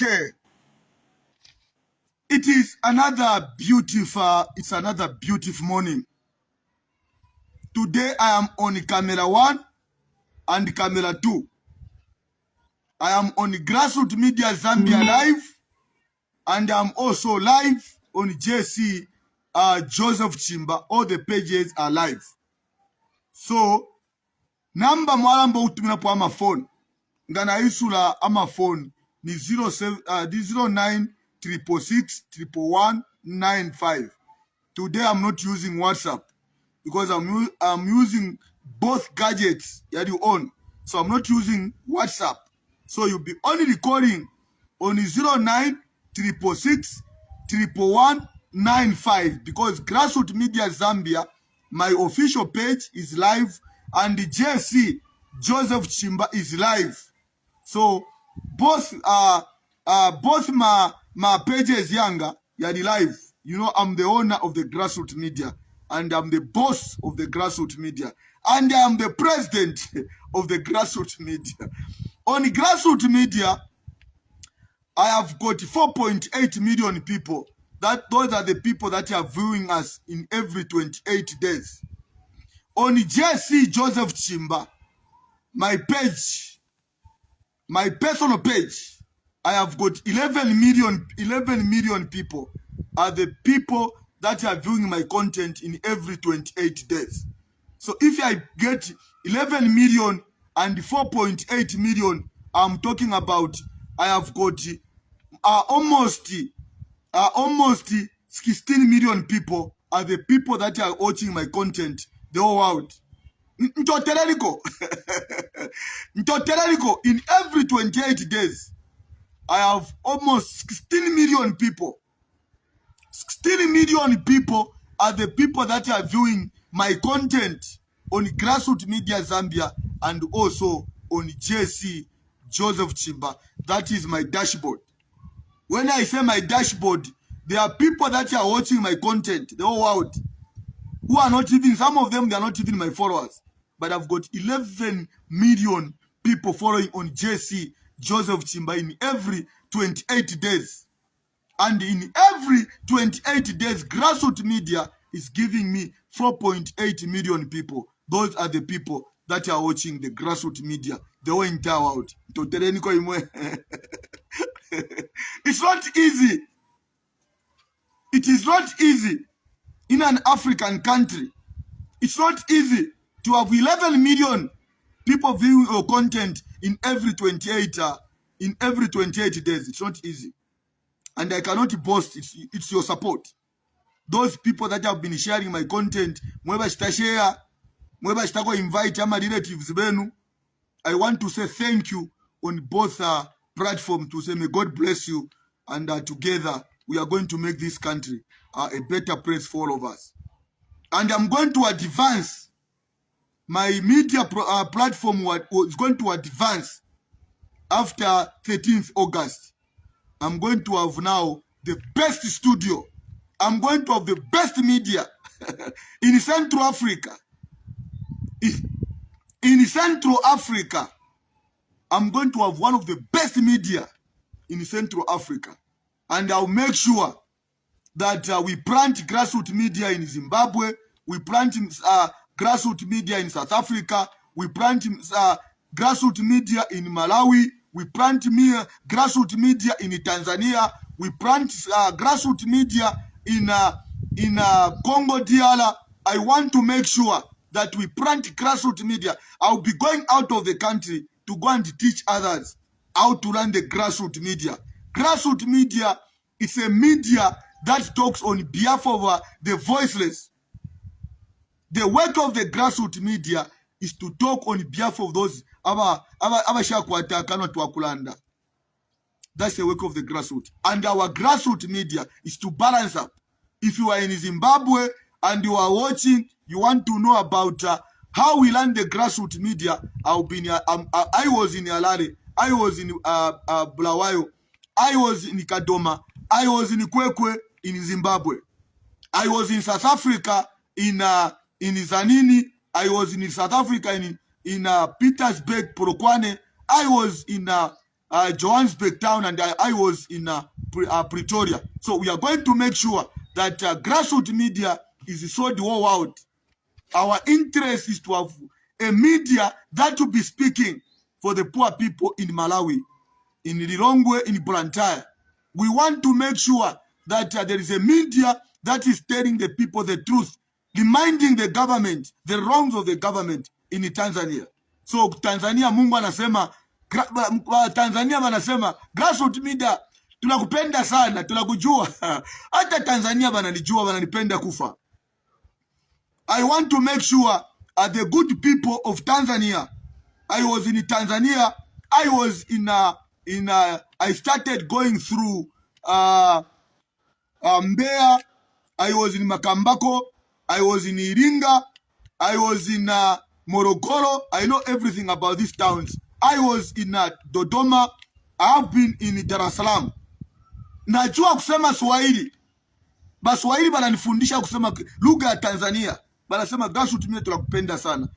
Okay. It is another beautiful morning. Today I am on camera 1 and camera 2. I am on Grassroots Media Zambia live, and I'm also live on JC Joseph Chimba. All the pages are live. So, number mwalambo utumina po ama phone. Ngana isula ama phone ni 09 666 11195. Today I'm not using WhatsApp because I'm using both gadgets that you own. So I'm not using WhatsApp. So you'll be only recording on 09 666 11195 because Grassroots Media Zambia, my official page is live, and the JC Joseph Chimba is live. So both my pages younger yadi live. You know, I'm the owner of the Grassroots Media, and I'm the boss of the Grassroots Media, and I'm the president of the Grassroots Media. On Grassroots Media, I have got 4.8 million people. Those are the people that are viewing us in every 28 days. On JC Joseph Chimba, my page, my personal page, I have got 11 million people are the people that are viewing my content in every 28 days. So if I get 11 million and 4.8 million, I'm talking about I have got almost 16 million people are the people that are watching my content the whole world. Ntotereriko. In every 28 days, I have almost 16 million people. 16 million people are the people that are viewing my content on Grassroots Media Zambia and also on JC Joseph Chimba. That is my dashboard. When I say my dashboard, there are people that are watching my content the whole world who are not even, some of them, they are not even my followers. But I've got 11 million people following on JC Joseph Chimba in every 28 days. And in every 28 days, Grassroots Media is giving me 4.8 million people. Those are the people that are watching the Grassroots Media the whole entire world. It's not easy. It is not easy in an African country. It's not easy to have 11 million people viewing your content in every 28 days. It's not easy. And I cannot boast. It's your support. Those people that have been sharing my content, mweba share, mweba shitako invite ama relatives benu. I want to say thank you on both platforms to say may God bless you, and together we are going to make this country a better place for all of us. And I'm going to advance. My media platform is going to advance after 13th August. I'm going to have now the best studio. I'm going to have the best media in Central Africa. In Central Africa, I'm going to have one of the best media in Central Africa. And I'll make sure that we plant Grassroots Media in Zimbabwe, we plant Grassroots Media in South Africa, we plant Grassroots Media in Malawi, we plant Grassroots Media in Tanzania, we plant Grassroots Media in Congo DR. I want to make sure that we plant Grassroots Media. I'll be going out of the country to go and teach others how to run the Grassroots Media. Grassroots Media is a media that talks on behalf of the voiceless. The work of the Grassroots Media is to talk on behalf of those abashakwata. That's the work of the Grassroots. And our Grassroots Media is to balance up. If you are in Zimbabwe and you are watching, you want to know about how we run the Grassroots Media, I was in Alare, I was in Bulawayo, I was in Kadoma, I was in Kwekwe in Zimbabwe. I was in South Africa in Zanini. I was in South Africa in Petersburg, Polokwane. I was in Johannesburg town, and I was in Pretoria. So we are going to make sure that grassroots media is sold the whole world. Our interest is to have a media that will be speaking for the poor people in Malawi, in Lilongwe, in Blantyre. We want to make sure that there is a media that is telling the people the truth, reminding the government the wrongs of the government in Tanzania. So Tanzania, Mungu anasema, Tanzania wanasema grassroots media tunakupenda sana, tunakujua. Hata Tanzania wananijua, wananipenda kufa. I want to make sure the good people of Tanzania. I was in Tanzania. I was I started going through Mbeya. I was in Makambako. I was in Iringa. I was in Morogoro. I know everything about these towns. I was in Dodoma. I have been in Dar es Salaam. Najua kusema Swahili. Baswahili bananifundisha kusema lugha ya Tanzania. Banasema grassroots media tunakupenda sana.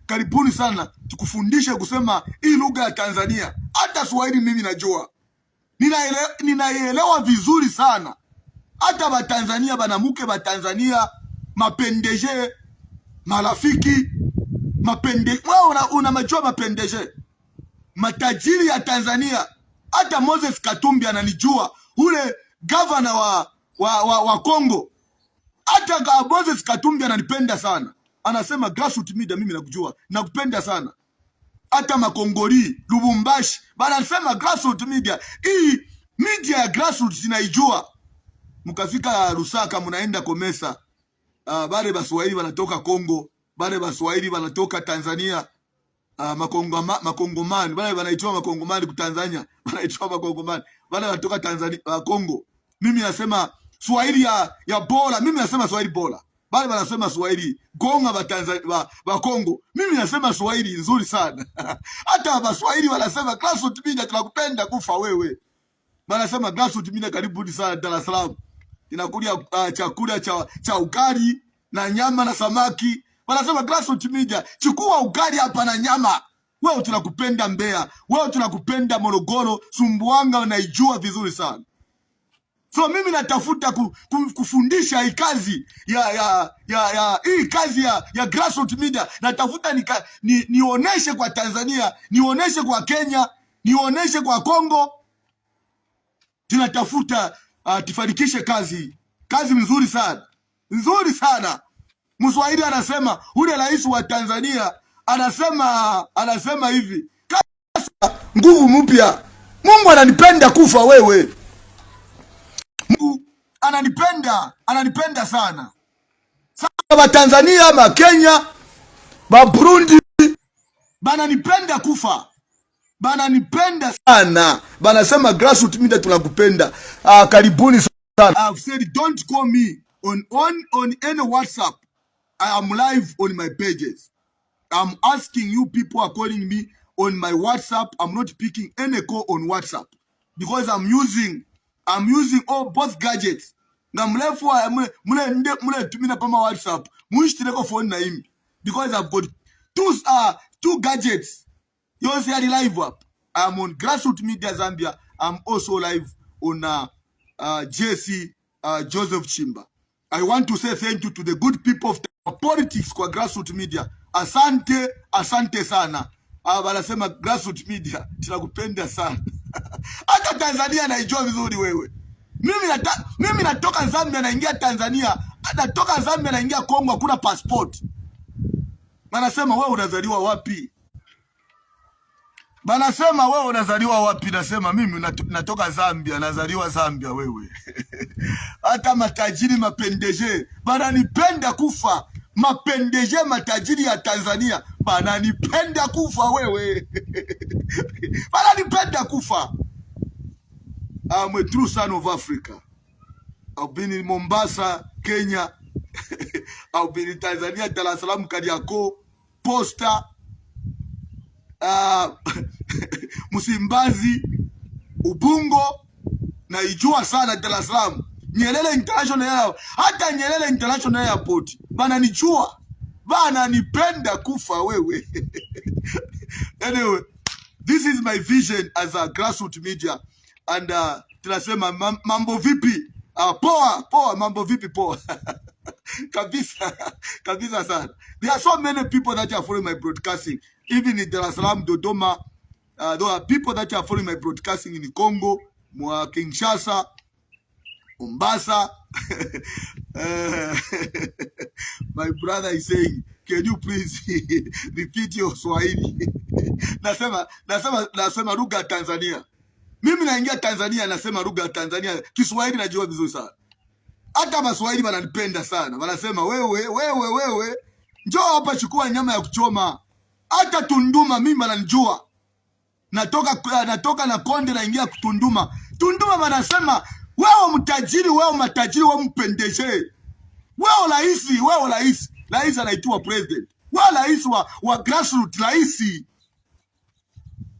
Karibuni sana tukufundishe kusema hii lugha ya Tanzania. Hata Swahili mimi najua. Ninaelewa vizuri sana. Hata ba Tanzania banamuke ba Tanzania mapendeje marafiki wewe unamajua mapendeje matajiri ya Tanzania. Hata Moses Katumbi ananijua, ule governor wa Kongo. Hata Moses Katumbi ananipenda sana. Anasema grassroots media mimi nakujua, nakupenda sana. Hata Makongoli, Lubumbashi, banasema grassroots media. Hii media ya grassroots inaijua. Mkafika Lusaka mnaenda Komesa. Bale Baswahili wanatoka Kongo, bale Baswahili wanatoka Tanzania. Makongomani, bale wanaitwa Makongomani ku Tanzania, wanaitwa Makongomani. Bale wanatoka Tanzania, Kongo. Mimi nasema Swahili ya bora, mimi nasema Swahili bora. Bale wanasema Swahili gonga ba Tanzania ba Kongo. Mimi nasema Swahili nzuri sana. Hata Baswahili wanasema grassroots media tunakupenda kufa wewe. Wanasema grassroots media karibuni sana Dar es Salaam. Inakulia chakula cha ugali na nyama na samaki. Wanasema grassroots media chukua ugali hapa na nyama. Wewe tunakupenda Mbeya, wewe tunakupenda Morogoro, Sumbawanga naijua vizuri sana. So mimi natafuta kufundisha hii kazi hii kazi ya grassroots media. Natafuta nioneshe kwa Tanzania, nioneshe kwa Kenya, nioneshe kwa Kongo. Tunatafuta tufanikishe kazi nzuri sana. Nzuri sana. Mswahili anasema, ule rais wa Tanzania anasema hivi, nguvu mpya. Mungu ananipenda kufa wewe. Mungu ananipenda sana. Sasa wa Tanzania, ma Kenya, ba Burundi bananipenda kufa. Bananipenda sana. Banasema grassroots media tunakupenda. Karibuni sana. I've said don't call me on any WhatsApp. I am live on my pages. I'm asking you people are calling me on my WhatsApp. I'm not picking any call on WhatsApp because I'm using all both gadgets. Na mlefu mule tumina pama WhatsApp. Muishtireko phone na imi because I've got two gadgets. You see live up. I'm on Grassroots Media Zambia. I'm also live on JC Joseph Chimba. I want to say thank you to the good people of politics kwa Grassroots Media. Asante sana. Wanasema Grassroots Media tunakupenda sana. Hata Tanzania naijua vizuri wewe. Mimi natoka Zambia naingia Tanzania, natoka Zambia naingia Kongo hakuna passport. Wanasema wewe unazaliwa wapi? Banasema wewe unazaliwa wapi? Nasema mimi natoka Zambia, nazaliwa Zambia wewe. Hata matajiri mapendeje bananipenda kufa. Mapendeje matajiri ya Tanzania bananipenda kufa wewe. Bananipenda kufa. I'm a true son of Africa. I've been in Mombasa, Kenya. I've been in Tanzania, Dar es Salaam, Kariakoo, Posta, Msimbazi, Ubungo, naijua sana Dar es Salaam. Nyerere International, hata Nyerere International Airport bananijua, bananipenda kufa wewe. Anyway, this is my vision as a grassroots media. And tunasema mambo vipi? Poa, mambo vipi poa. Kabisa sana. There are so many people that are following my broadcasting. Even in Dar es Salaam, Dodoma, there are people that are following my broadcasting in Congo, Kinshasa, Mombasa. My brother is saying, can you please repeat your Swahili? Nasema lugha ya Tanzania. Mimi naingia Tanzania nasema lugha ya Tanzania. Kiswahili najua vizuri sana. Hata Waswahili wananipenda sana. Wanasema wewe njoo hapa chukua nyama ya kuchoma. Hata Tunduma mimi wananijua. Natoka na Konde naingia kutunduma. Tunduma wanasema wewe mtajiri, wewe matajiri, wewe mpendeshe. Wewe rais. Rais anaitwa president. Wewe rais wa grassroots rais.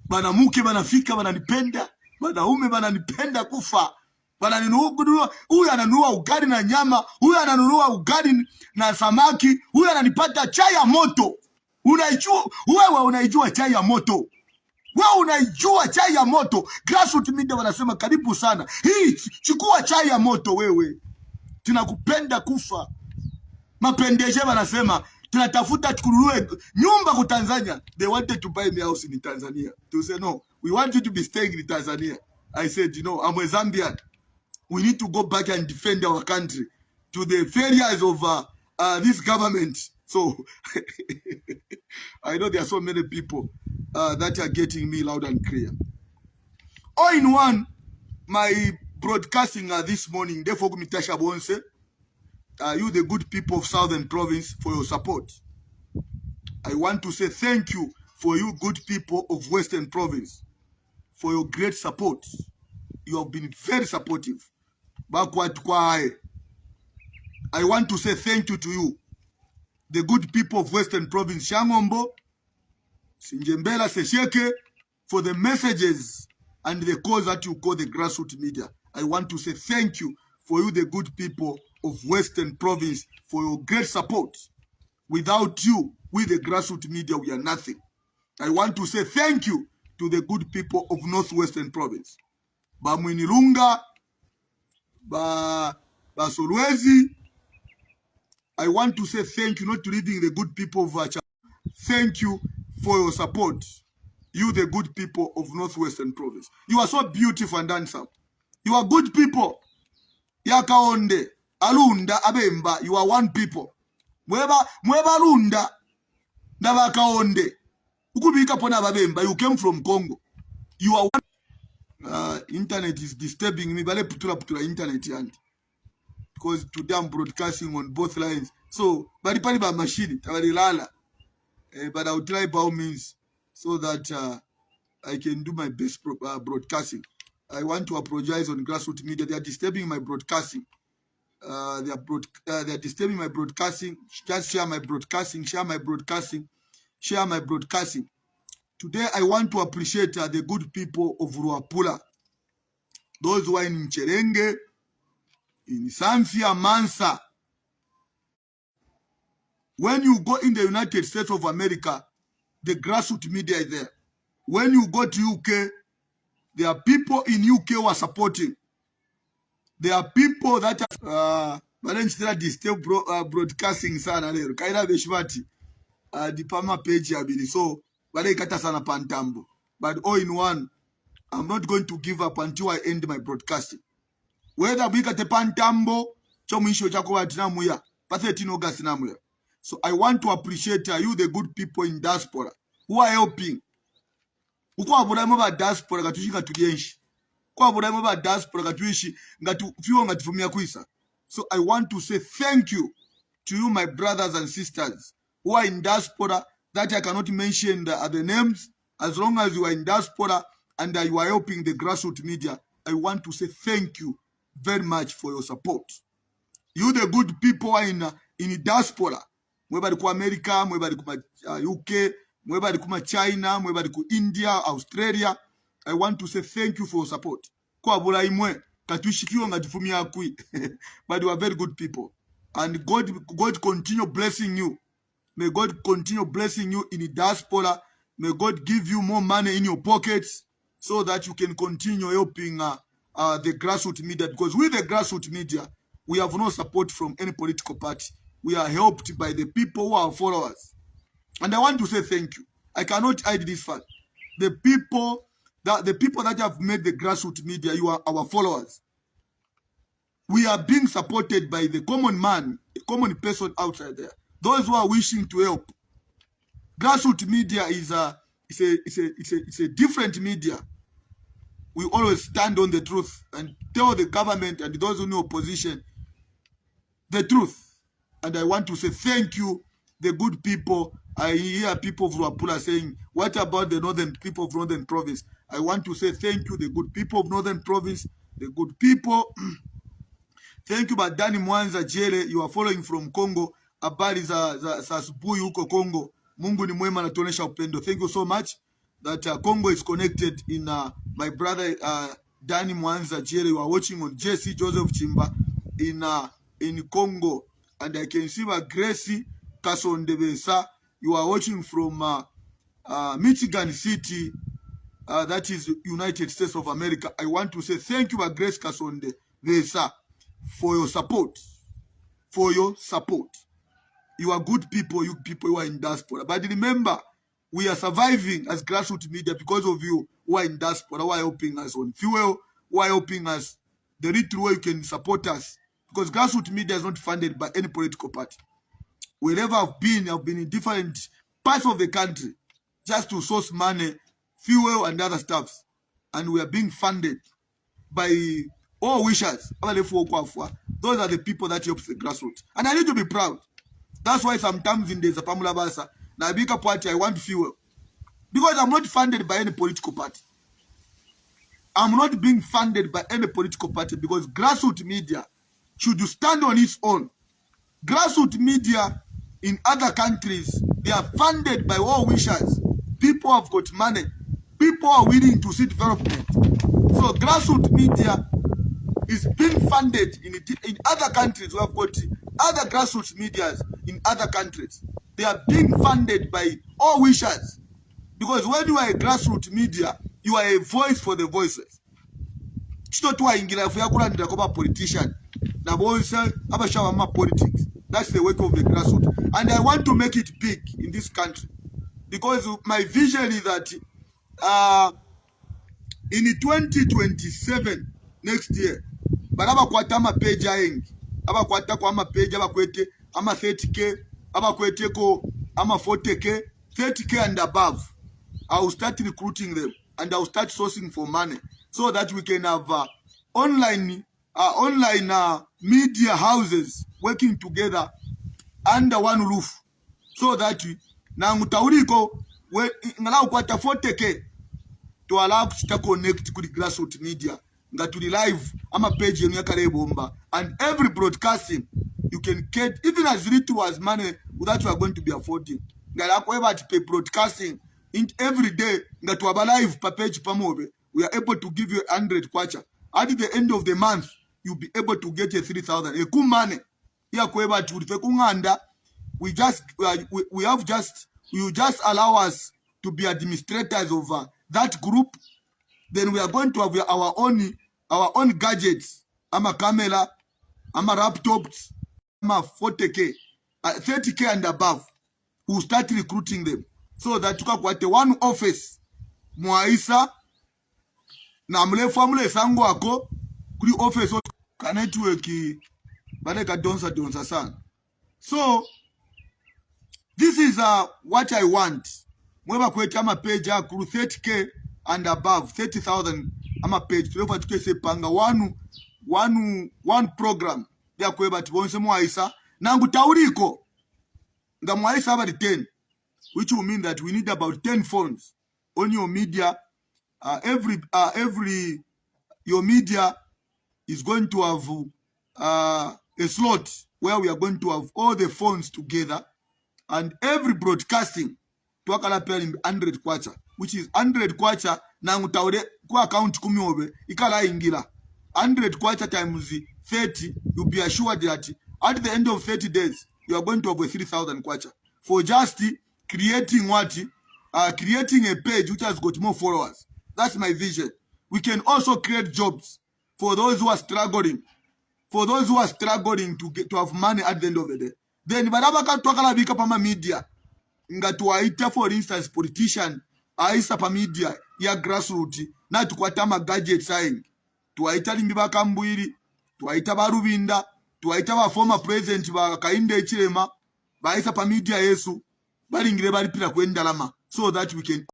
Banamuke banafika bananipenda. Wanaume bananipenda kufa. Wananunua, huyu ananunua ugali na nyama, huyu ananunua ugali na samaki, huyu ananipata chai ya moto. Wewe unaijua chai ya moto. Wewe unaijua chai ya moto. Grassroots media wanasema karibu sana. Hii chukua chai ya moto wewe. Tunakupenda kufa. Mapendeje wanasema tunatafuta tukununue nyumba ku Tanzania. They wanted to buy me house in Tanzania. To say no, we want you to be staying in Tanzania. I said, you know, I'm a Zambian. We need to go back and defend our country to the failures of this government. So I know there are so many people that are getting me loud and clear. All in one, my broadcasting this morning, therefore, Mitasha Bonse, you the good people of Southern Province for your support. I want to say thank you for you good people of Western Province for your great support. You have been very supportive. I want to say thank you to you, the good people of Western Province, Shangombo, Sinjembela, Sesheke, for the messages and the cause that you call the grassroots media. I want to say thank you for you, the good people of Western Province, for your great support. Without you, we the grassroots media, we are nothing. I want to say thank you to the good people of Northwestern Province. Bamwinilunga, Basolwezi. I want to say thank you, not to leaving the good people of Vacha. Thank you for your support. You, the good people of Northwestern Province. You are so beautiful and handsome. You are good people. Yakaonde, Alunda, Abemba, you are one people. Mweba Alunda, Navakaonde. Ukubika pona Babemba, you came from Congo. You are one. Internet is disturbing me. Bale putula internet yanti. Because today I'm broadcasting on both lines. So, bali ba machine, tabali lala. But I'll try by all means so that I can do my best broadcasting. I want to apologize on grassroots media. They are disturbing my broadcasting. They are disturbing my broadcasting. Just share my broadcasting. Today, I want to appreciate the good people of Ruapula. Those who are in Cherenge, in Zambia, Mansa. When you go in the United States of America, the grassroots media is there. When you go to UK, there are people in UK who are supporting. There are people that are disturb broadcasting sana lero. Kaila beshwati the Pama page abili. So bale kata sana pantambo. But all in one, I'm not going to give up until I end my broadcasting. Whether we got a pantambo, chomisho chako watinamuya, 13 August namuya. So I want to appreciate you, the good people in diaspora, who are helping. Uko aburaimo ba diaspora gatushi gatugenshi. Uko aburaimo ba diaspora gatuishi fiwo ngatifumia kuisa. So I want to say thank you to you, my brothers and sisters who are in diaspora, that I cannot mention the names. As long as you are in diaspora and you are helping the grassroots media, I want to say thank you very much for your support. You, the good people, are in diaspora. Mwebali ku America, mwebali ku UK, mwebali ku China, mwebali ku India, Australia. I want to say thank you for your support. Kwa bula imwe, katuishikiwa ngatifumia akui. But you are very good people. And God continue blessing you. May God continue blessing you in the diaspora. May God give you more money in your pockets so that you can continue helping the grassroots media. Because with the grassroots media, we have no support from any political party. We are helped by the people who are followers. And I want to say thank you. I cannot hide this fact. The people that have made the grassroots media, you are our followers. We are being supported by the common man, the common person outside there. Those who are wishing to help. Grassroots media is a different media. We always stand on the truth and tell the government and those in opposition the truth. And I want to say thank you, the good people. I hear people of Ruapula saying, what about the northern people of Northern Province? I want to say thank you, the good people of Northern Province, the good people. Thank you, Badani Mwanza Jere, you are following from Congo. Habari za asubuhi huko Congo. Mungu ni mwema na tuonesha upendo. Thank you so much that Congo is connected in my brother Dani Mwanza Jere. You are watching on JC Joseph Chimba in Congo. And I can see Gracie Kasondebesa. You are watching from Michigan City. That is United States of America. I want to say thank you, Grace Kasondebesa, for your support. For your support. You are good people, you people who are in diaspora. But remember, we are surviving as grassroots media because of you who are in diaspora, who are helping us on fuel, who are helping us the little way you can support us. Because grassroots media is not funded by any political party. Wherever I've been in different parts of the country just to source money, fuel, and other stuffs. And we are being funded by all wishers. Those are the people that help the grassroots. And I need to be proud. That's why sometimes in the Zapamula Basa, Nabika party, I want fuel. Because I'm not funded by any political party. I'm not being funded by any political party because grassroots media should stand on its own. Grassroots media in other countries, they are funded by all wishers. People have got money. People are willing to see development. So grassroots media is being funded in other countries. We have got other grassroots medias in other countries. They are being funded by all wishers. Because when you are a grassroots media, you are a voice for the voiceless. Politician. Politics. That's the work of the grassroots. And I want to make it big in this country. Because my vision is that in 2027, next year, baraba kwata page ayengi. Aba kwata kwa page aba kwete ama 30k, aba kwete ko ama 40k, 30k and above. I will start recruiting them and I will start sourcing for money so that we can have online media houses working together under one roof, so that na mutauriko ngalau kwata 40k to allow to connect to the grassroots media that to the live ama page yenu yakale bomba, and every broadcasting you can get even as little as money that you are going to be affording. Ngala kwa eba pay broadcasting in every day ngatu aba live pa page pamobe, we are able to give you 100 kwacha. At the end of the month you'll be able to get a 3,000 e kumane ya kwa eba tulife kunganda. We just you just allow us to be administrators of that group. Then we are going to have our own gadgets. I'm a camera, I'm a laptops, I'm a 40k, 30k and above. We'll start recruiting them so that tukakwate one office mwaisa na mle formula sango ako kuri office ka network bale ka donsa sana. So this is what I want. Mweba kwete ama page akuru 30k and above, 30,000 ama page. Tulefa tukese panga one program ya kweba tibonse mwaisa nangu tauriko nga mwaisa abadi 10, which will mean that we need about 10 phones on your media. Every your media is going to have a slot where we are going to have all the phones together, and every broadcasting to akala pay 100 kwacha, which is 100 kwacha na ngutaure kwa account 10 ikala ingira 100 kwacha times 30. You'll be assured that at the end of 30 days you are going to have 3,000 kwacha for just creating creating a page which has got more followers. That's my vision. We can also create jobs for those who are struggling. For those who are struggling to have money at the end of the day. Then barabaka twakala bika pama media. Nga tuwaita for instance politician aisa pa media ya grassroots na tukwata ma gadgets saying. Tuwaita limbibaka mbwiri, tuwaita barubinda, tuwaita ba former president ba Kainde Chilema, baisa pa media yesu, balingire bali pila kwenda lama so that we can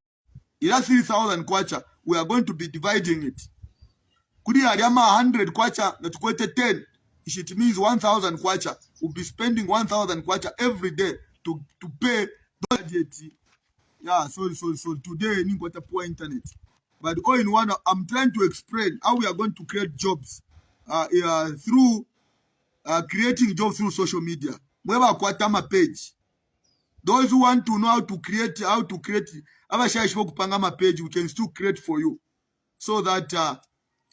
ila 3,000 kwacha we are going to be dividing it. Kudi aliama 100 kwacha na tukwete 10. It means 1,000 kwacha. We'll be spending 1,000 kwacha every day to pay budget. Yeah, so today we got a poor internet. But all in one, I'm trying to explain how we are going to create jobs through creating jobs through social media. Mweba kwatama page. Those who want to know how to create kupanga page, we can still create for you. So that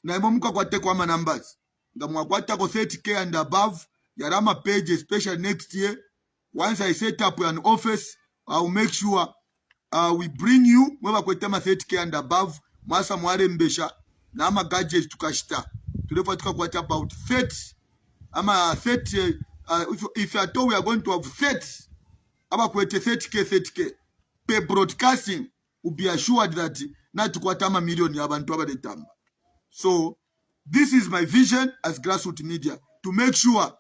na imamuka kwate kwa ma numbers. Ngamwakwata ko 30K and above. Yarama page, especially next year. Once I set up an office, I will make sure we bring you mweba kwetema 30K and above. Masa mware mbesha na ama gadgets tukashita. Tulefa tukakwata about 30. Ama 30. If at all we are going to have 30. Aba kwete 30K. Pay broadcasting will be assured that na tukwatama million ya abantu abadetamba. So this is my vision as grassroots media to make sure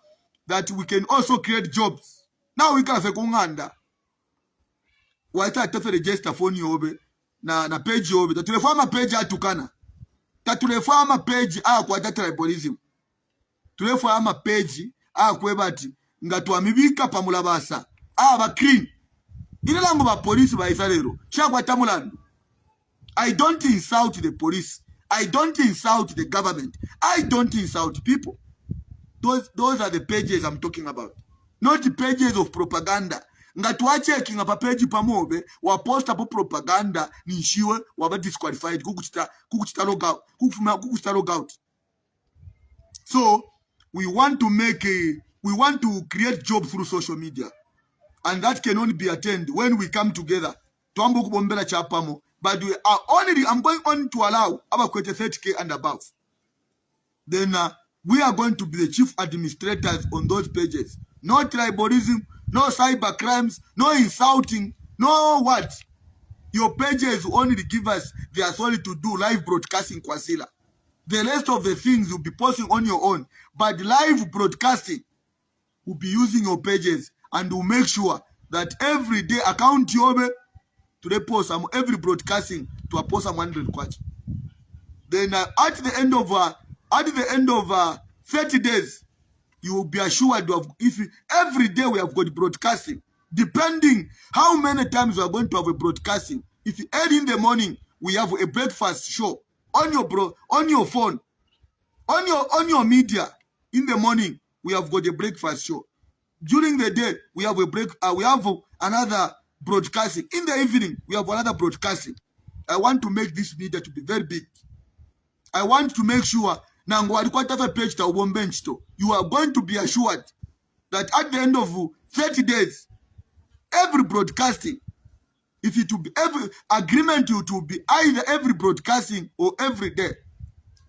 that we can also create jobs. Now we can say kunganda. Waita tefe register phone yobe na page yobe. Tatulefama page atukana. Tatulefama page kwa tribalism. Tulefama page kwebati ngatuamibika pamulabasa. Ba clean. Ile lango ba police ba isalero. Shakwa tamulandu. I don't insult the police. I don't insult the government. I don't insult people. Those are the pages I'm talking about. Not the pages of propaganda. Ngatuache kinga pa page pamobe wa posta po propaganda nishiwe waba disqualified kukuchita log out. So we want to create jobs through social media. And that can only be attained when we come together. Tuambo kubombela chapamo. But I'm going on to allow about 30K and above. Then we are going to be the chief administrators on those pages. No tribalism, no cyber crimes, no insulting, no what. Your pages will only give us the authority to do live broadcasting kwasila. The rest of the things you'll be posting on your own. But live broadcasting will be using your pages and will make sure that every day account yobe to the post every broadcasting to a post 100 kwacha. Then at the end of 30 days, you will be assured of if every day we have got broadcasting, depending how many times we are going to have a broadcasting. If early in the morning we have a breakfast show on your phone, on your media. In the morning we have got a breakfast show. During the day we have we have another broadcasting. In the evening, we have another broadcasting. I want to make this media to be very big. I want to make sure you are going to be assured that at the end of 30 days, every broadcasting, if it will be every agreement, it will be either every broadcasting or every day.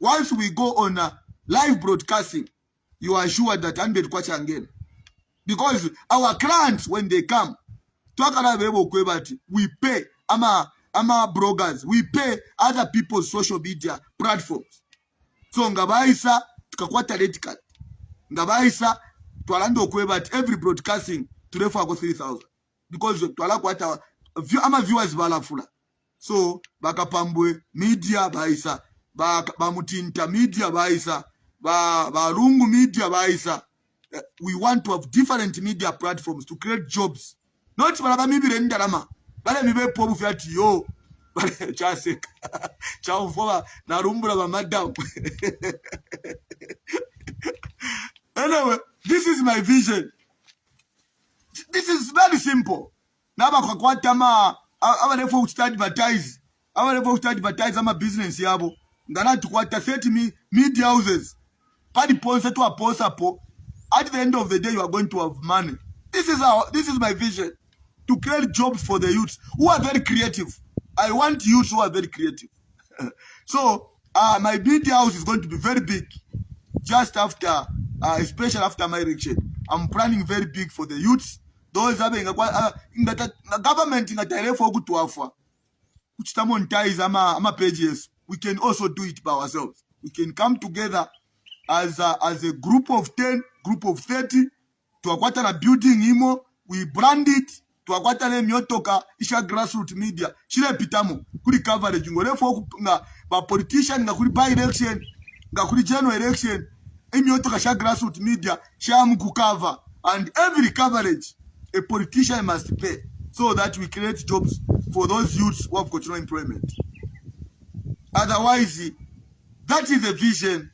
Once we go on a live broadcasting, you are assured that 100 kwacha again. Because our clients, when they come, we pay ama bloggers, we pay other people's social media platforms. So ngabaisa tukakwata red card. Ngabaisa twalando kwebati every broadcasting tulefa ko 3,000 because twala kwata viewers balafula. So bakapambwe media baisa bamutinta media baisa barungu media baisa. We want to have different media platforms to create jobs. Not baraba mibire ndalama. Bale mibe pobu fiati yo. Bale chaseka. Chaufova na rumbula ba madam. Anyway, this is my vision. This is very simple. Naba kwa kwata aba lefo advertise. Aba lefo advertise ama business yabo. Ngana tukwata 30 media houses. Padi ponse to aposa po. At the end of the day, you are going to have money. This is my vision. to create jobs for the youths who are very creative. I want youths who are very creative. So my media house is going to be very big just after, especially after my election. I'm planning very big for the youths. Those having government in a direct for good to offer. Which monetize ama pages. We can also do it by ourselves. We can come together as a group of 10, group of 30, to akwata na building imo, we brand it, to akwata le myotoka, isha grassroots media, chile pitamo, kuri coverage, ngorefo nga ba politician, nga kuri by election, nga kuri general election, myotoka sha grassroots media, sha mkukava, and every coverage, a politician must pay, so that we create jobs for those youths who have got no employment. Otherwise, that is the vision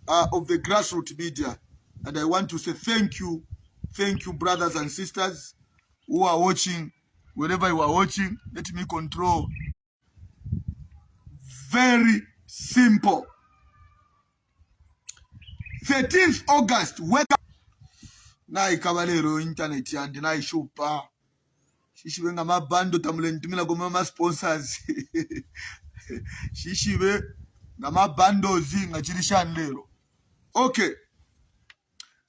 of the grassroots media. And I want to say thank you, brothers and sisters who are watching, wherever you are watching. Let me control. Very simple. 13th August, wake up. Na ikabalero internet and na ishupa. Shishibe nga mabando tamulentumila goma ma sponsors. Shishibe nga mabando zinga chilishanlero. Okay.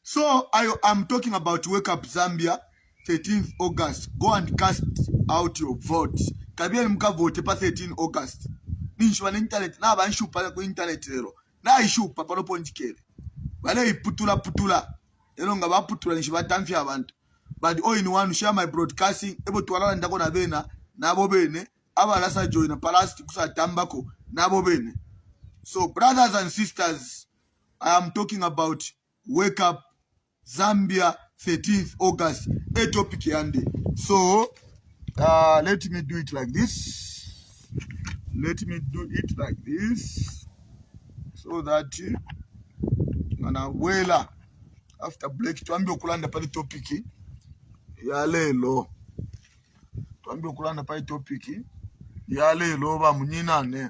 So I am talking about Wake Up Zambia, 13th August. Go and cast out your vote. Kabia mka vote pa 13 August. Ninshwa na internet na ba nshupa ku internet lero. Na ishupa pano ponjikele. Bale putula. Ero nga ba putula nishiba tamfya abantu. But all in one share my broadcasting ebo twalala ndako na bena nabo bene abalasa join na palasti kusa tambako nabo bene. So brothers and sisters, I am talking about Wake Up Zambia, 13th August, a topic yande. So, let me do it like this. So that wela after break tuambie okulanda pale topic ya lelo. Tuambie okulanda pale topic ya lelo ba munyinane.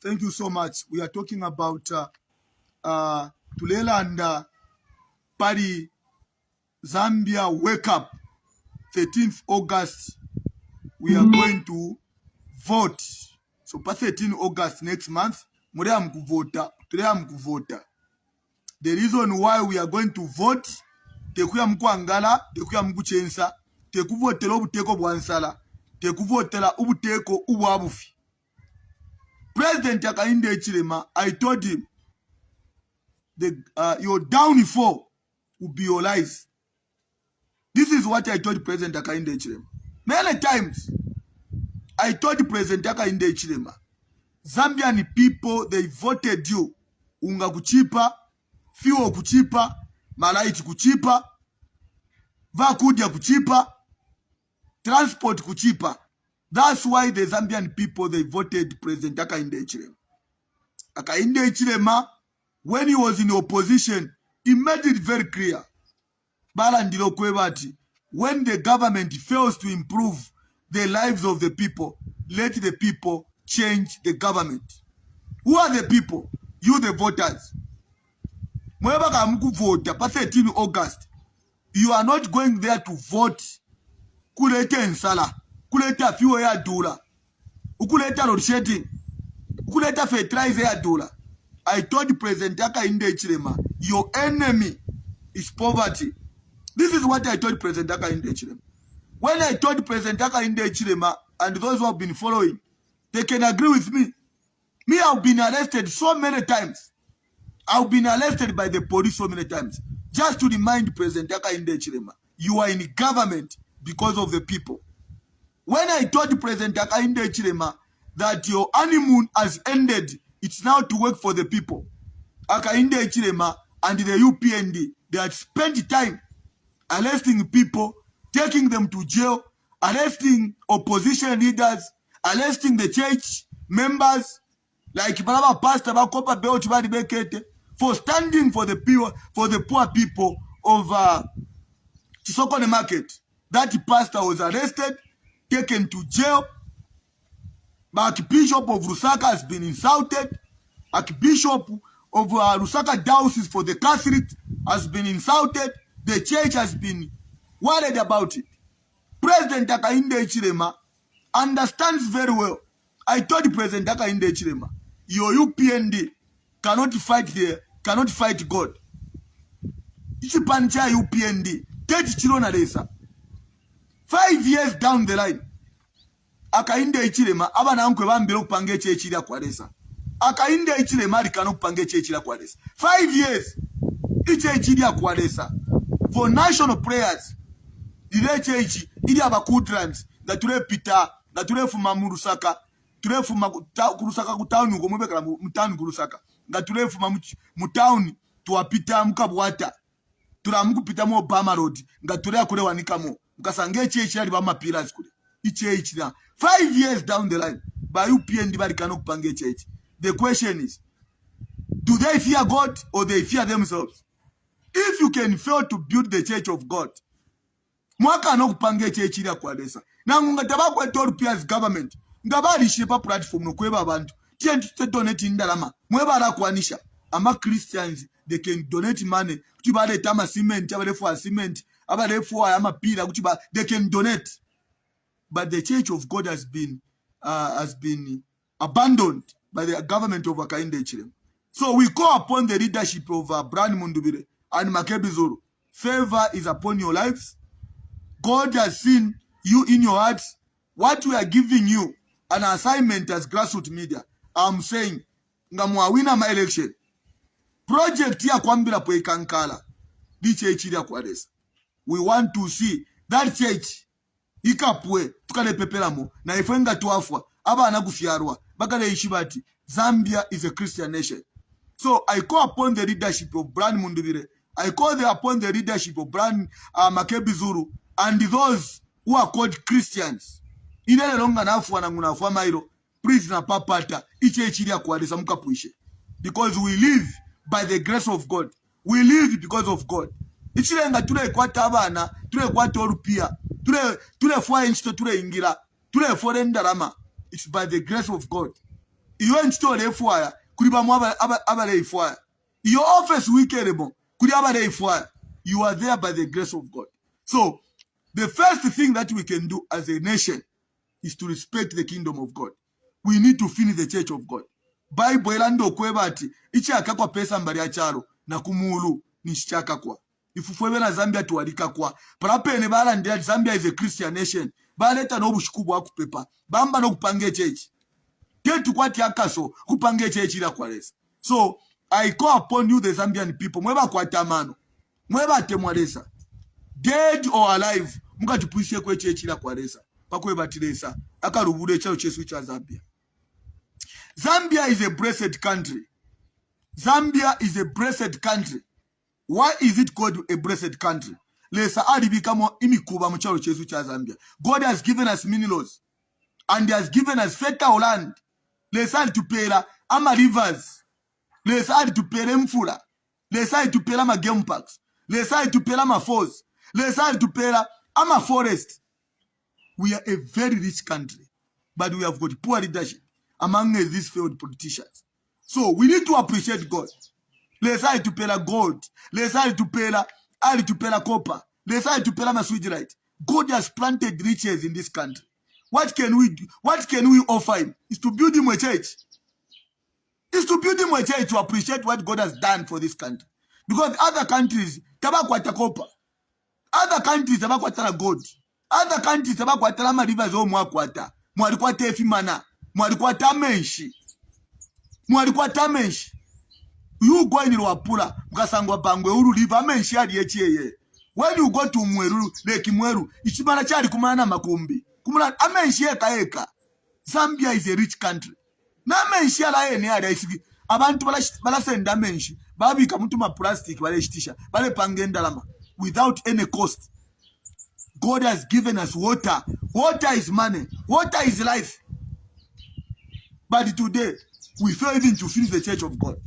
Thank you so much. We are talking about Tulela and Party Zambia Wake Up. 13th August, we are going to vote. So, pa 13 August next month, today I'm to vote. The reason why we are going to vote, tekuya mkwangala, tekuya mkuchensa, tekuvotela ubuteko bwansala, tekuvotela ubuteko uwabufi. President Hakainde Hichilema, I told him, your downfall will be your lies. This is what I told President Hakainde Hichilema. Many times, I told President Hakainde Hichilema, Zambian people, they voted you. Unga kuchipa, fuel kuchipa, malaiti kuchipa, vakudia kuchipa, transport kuchipa. That's why the Zambian people, they voted President Hakainde Hichilema. Hakainde Hichilema, when he was in opposition, he made it very clear. Balandilo Kwebati, when the government fails to improve the lives of the people, let the people change the government. Who are the people? You, the voters. Mwebaka mku vote pa 13 August. You are not going there to vote. Kulete nsala. Kuleta fuel ya dola. Ukuleta load shedding. Ukuleta fertilizer ya dola. I told President Hakainde Hichilema, your enemy is poverty. This is what I told President Hakainde Hichilema. When I told President Hakainde Hichilema, and those who have been following, they can agree with me. Me, I've been arrested so many times. I've been arrested by the police so many times. Just to remind President Hakainde Hichilema, you are in government because of the people. When I told President Hakainde Hichilema that your honeymoon has ended, it's now to work for the people. Hakainde Hichilema and the UPND, they had spent time arresting people, taking them to jail, arresting opposition leaders, arresting the church members, like Baraba Pastor Bakopa Beo Chibadi Bekete, for standing for the poor people of Chisoko Market. That pastor was arrested, taken to jail. Archbishop of Lusaka has been insulted. Archbishop of Lusaka Diocese for the Catholic has been insulted. The church has been worried about it. President Hakainde Hichilema understands very well. I told President Hakainde Hichilema, your UPND cannot fight God. Ichipancha UPND, 30 chilona lesa. 5 years down the line, Hakainde Hichilema abana ankwe bambira okupange chechi lya kwalesa. Hakainde Hichilema alikana okupange chechi lya kwalesa. 5 years ichechi lya kwalesa for national prayers. Ile chechi ili abakudrans nga tulepita nga tulefuma mu Lusaka, tulefuma ku Lusaka ku town ngo mwebekala mu town ku Lusaka, nga tulefuma mu town tuwapita mukabwata, tulamukupita mu Obama Road nga tulea kule wanikamo mukasange chechi ali ba pillars kule. Ichechi na 5 years down the line, by UPND bali kano kupange chechi. The question is, do they fear God or they fear themselves? If you can fail to build the church of God, mwaka no kupange chechi lya kwalesa. Na ngunga tabakwe told peers government, ngabali shepa platform no kweba abantu. Tiye donate indalama. Mweba ala kwanisha. Ama Christians, they can donate money. Kutibale tama cement, abale for cement, abale for ama pila, kutiba, they can donate. But the church of God has been abandoned by the government of Hakainde Hichilema. So we call upon the leadership of Brian Mundubile and Makebi Zulu. Favor is upon your lives. God has seen you in your hearts. What we are giving you, an assignment as grassroots media. I'm saying, ngamwawina ma election. Project ya kwambila po ikankala. Di church ya kwadesa. We want to see that church ikapwe tukale pepelamo na ifenga tuafwa aba anakufiarwa bakale ishibati. Zambia is a Christian nation. So I call upon the leadership of Brian Mundubile. I call upon the leadership of Brian Makebi Zulu and those who are called Christians. Inele longa nafuwa na ngunafuwa mairo. Please na papata iche ichilia kuadesa mukapuishe. Because we live by the grace of God. We live because of God. Ichile nga tule kwa tabana, tule kwa torupia, tule fuwa inchito tule ingira, tule foreign darama. It's by the grace of God. Iyo nchitole fire kuliba mwaba abale fire. Your office wicked kuli abale fire. You are there by the grace of God. So the first thing that we can do as a nation is to respect the kingdom of God. We need to finish the church of God. Bible elando kwebati ichaka kwa pesa mbali ya charo na kumulu nishaka kwa. Ifufwewe na Zambia tuwalika kwa. Parapene bala ndia Zambia is a Christian nation. Baleta no bushukubu wa kupepa. Bamba no kupange church. Ketu kwa tiakaso kupange church ila kwa resa. So I call upon you the Zambian people. Mweba kwa tamano. Mweba temwalesa. Dead or alive. Mga tupuishe kwe church ila kwa resa. Pakwe batiresa. Aka rubule chao chesu cha Zambia. Zambia is a blessed country. Zambia is a blessed country. Why is it called a blessed country? Lesa adibikamo imikuba mcharo chesu cha Zambia. God has given us minerals. And he has given us fertile land. Lesa tupela ama rivers. Lesa tupela mfula. Lesa tupela ma game parks. Lesa tupela ma falls. Lesa tupela ama forest. We are a very rich country. But we have got poor leadership among these failed politicians. So we need to appreciate God. Let's say to pay gold. Let's say to pay copper. Let's say to pay maswijite. God has planted riches in this country. What can we do? What can we offer him? Is to build him a church. Is to build him a church to appreciate what God has done for this country. Because other countries, tabakwata copper. Other countries, tabakwata gold. Other countries, tabakwata ma rivers o mwakwata. Mwalikwata efimana. Mwalikwata menshi. Mwalikwata menshi. You go in Wapula, Mkasangwa Bangwe, Uru, Liva, menshi ye. When you go to Mweru, Lake Mweru, Ichimana Chari Kumana Makumbi. Kumana, amenshi eka. Zambia is a rich country. Na menshi ala ene ada isigi. Abantu balasenda menshi. Babi kamutuma plastic, bale shitisha. Bale pangenda lama. Without any cost. God has given us water. Water is money. Water is life. But today, we fail even to finish the church of God.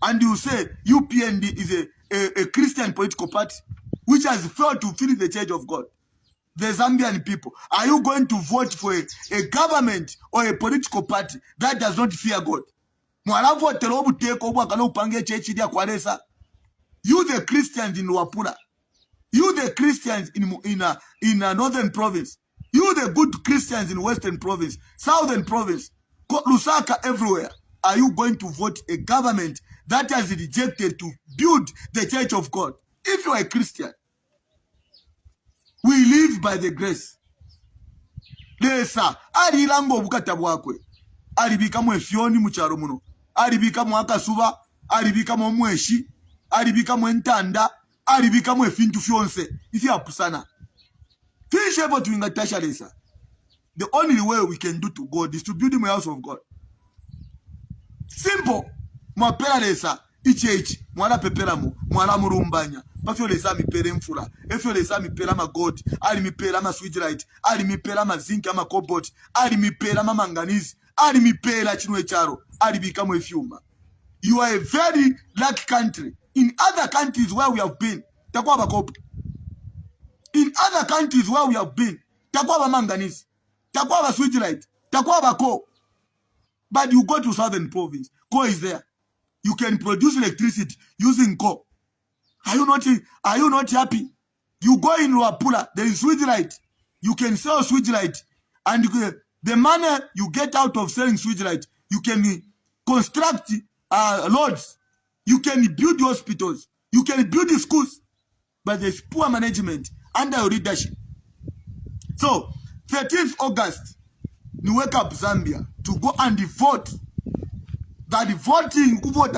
And you say UPND is a Christian political party which has failed to finish the church of God. The Zambian people, are you going to vote for a government or a political party that does not fear God? You the Christians in Wapura, you the Christians in a northern province, you the good Christians in western province, southern province, Lusaka, everywhere. Are you going to vote a government that has rejected to build the church of God? If you are a Christian, we live by the grace. Lesa, ari lambo bukatabwakwe. Ari bikamo efioni mucharo muno. Ari bikamo akasuba, ari bikamo mweshi, ari bikamo entanda, ari bikamo efintu fionse. Ifi apusana. Finish effort to ingatasha lesa. The only way we can do to God is to build him a house of God. Simple. Mwapela lesa. Ichi. Mwala pepela mu. Mwala murumbanya. Pafyo lesa mipele mfula. Efyo lesa mipela ma gold. Ali mipela ma switchlight. Ali mipela ma zinc ama cobalt. Ali mipela ma manganese. Ali mipela chinwe charo. Ali bikamu efyuma. You are a very lucky country. In other countries where we have been, takwa bakopi. In other countries where we have been, takwa ba manganese. Takwa ba switchlight. Takwa ba coal. But you go to southern province, coal is there. You can produce electricity using coal. Are you not happy? You go in Wapula, there is switch light. You can sell switch light. And the money you get out of selling switch light, you can construct roads. You can build hospitals. You can build the schools. But there's poor management under your leadership. So, 13th August, you wake up Zambia to go and vote. That the voting, vote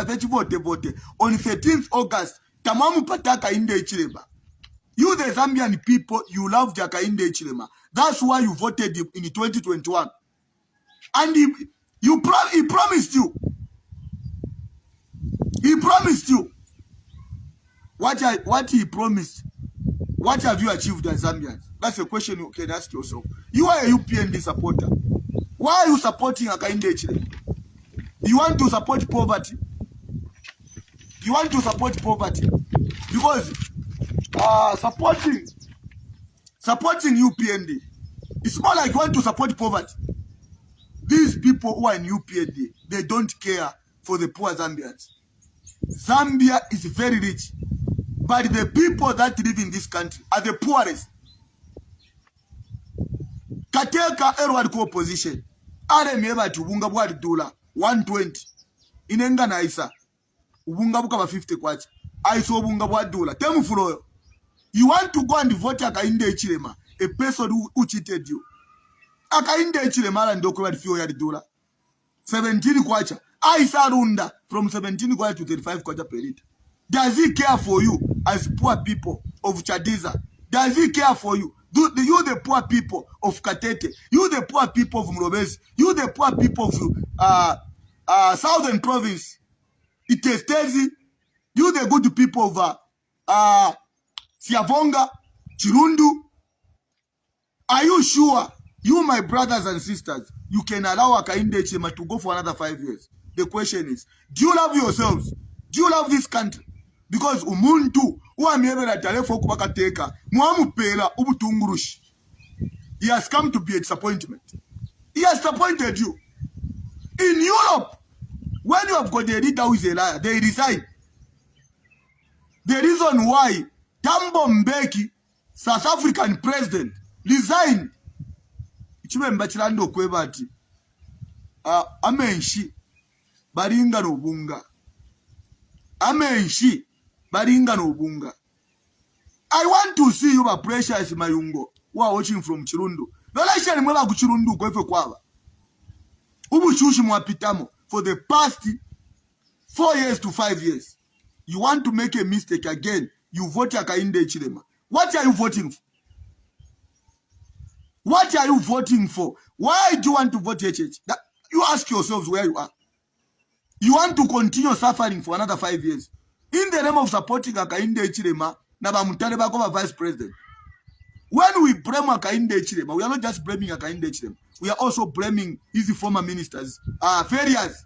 on 13th August, tamamu pataka inde ichilema. You the Zambian people, you love jaka inde ichilema. That's why you voted in 2021. And he promised you. He promised you. What he promised, what have you achieved as Zambians? That's a question you can ask yourself. You are a UPND supporter. Why are you supporting Akainde Chile? You want to support poverty? You want to support poverty? Because supporting UPND, it's more like you want to support poverty. These people who are in UPND, they don't care for the poor Zambians. Zambia is very rich, but the people that live in this country are the poorest. Kateka erwad ko opposition. Are mieba tu ubunga bwadi dola 120. Inenga na isa. Ubunga buka ba 50 kwachi. Aiso ubunga bwadi dola. Temu furoyo. You want to go and vote akainde ichilema. A person who cheated you. Akainde ichilema ala ndoko badi fiyo ya dola. 17 kwacha. Aisa runda from 17 kwacha to 35 kwacha per liter. Does he care for you as poor people of Chadiza? Does he care for you? You the poor people of Katete, you the poor people of Mrobezi, you the poor people of Southern Province, Itestezi, you the good people of Siavonga, Chirundu. Are you sure, you my brothers and sisters, you can allow Akainde Chema to go for another 5 years? The question is, do you love yourselves? Do you love this country? Because umuntu uamebera talefo kubakateka muamupela ubutungurushi. He has come to be a disappointment. He has disappointed you. In Europe, when you have got a leader who is a liar, they resign. The reason why Thabo Mbeki, South African president, resigned. Ichimemba chilando kwebati. Amenshi baringa no bunga. Amenshi baringa no bunga. I want to see you, my precious Mayungo, who are watching from Chirundu. No, let's share mweba kuchirundu kwefe kwaba. Ubushushi mwapitamo for the past 4 years to 5 years. You want to make a mistake again. You vote Akainde Chilema. What are you voting for? What are you voting for? Why do you want to vote HH? You ask yourselves where you are. You want to continue suffering for another 5 years. In the name of supporting Akainde Chilema, Nabamutale Bakova vice president. When we blame Akainde Chilema, we are not just blaming Akainde Chilema. We are also blaming his former ministers, failures.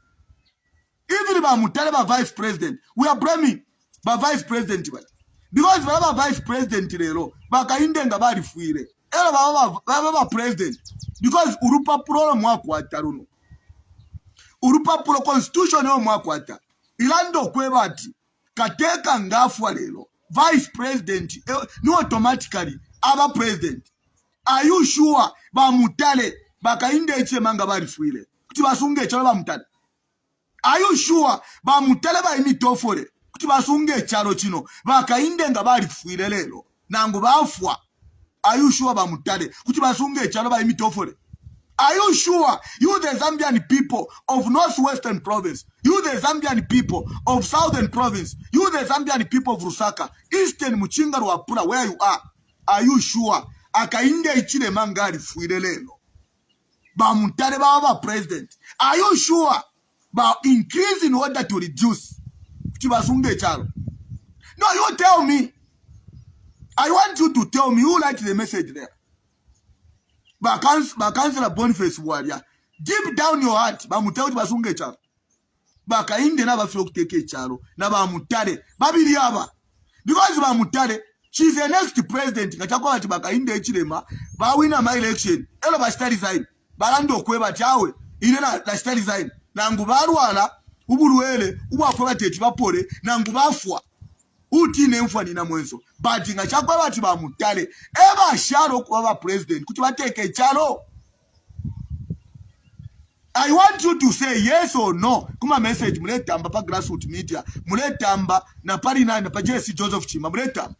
Even Bamutale vice president, we are blaming the vice president. Because Baba vice president, Bakainde Ngabari Fuire. Baba president. Because Urupa Pro Mwakwataruno. Urupa Pro Constitution Mwakwata. Ilando Kwebati. Kateka Ngafwa lelo. Vice president. No automatically. Aba president. Are you sure Bamutale Bakainde Chilema Ngabari Fuire? Kutibasunge chalo Bamutale. Are you sure Bamutale ba imitofore? Kutibasunge chalo chino. Bakainde Ngabari Fuire lelo. Nangu bafwa. Are you sure Bamutale? Kutibasunge chalo ba imitofore? Are you sure you the Zambian people of Northwestern Province, you the Zambian people of Southern Province, you the Zambian people of Rusaka, Eastern Muchinga Wapura, where you are you sure Akainde Chilema Ngabari Fuire lelo? Bamutale Baba president. Are you sure about increase in order to reduce? No, you tell me. I want you to tell me who liked the message there. But Councillor Boniface Warrior, deep down your heart, Bamutale Basunge Charo. Bakainde na bafilo take Charo. Na Bamutale. Babiliaba. Because Bamutale, she's the next president. Kachakwa Bakainde Chilema. Ba winner my election. Elo ba study design. Balando kweba chawe. Ile na study design. Na ngubarwana uburuele ubakwa bateti bapore na ngubafwa uti nemfwa nina mwenso but ngachakwa bati Bamutale eba sharo kwa president kuti bateke chalo. I want you to say yes or no. Kuma message muletamba pa grassroots media, muletamba na pari na pa JC Joseph Chima muletamba.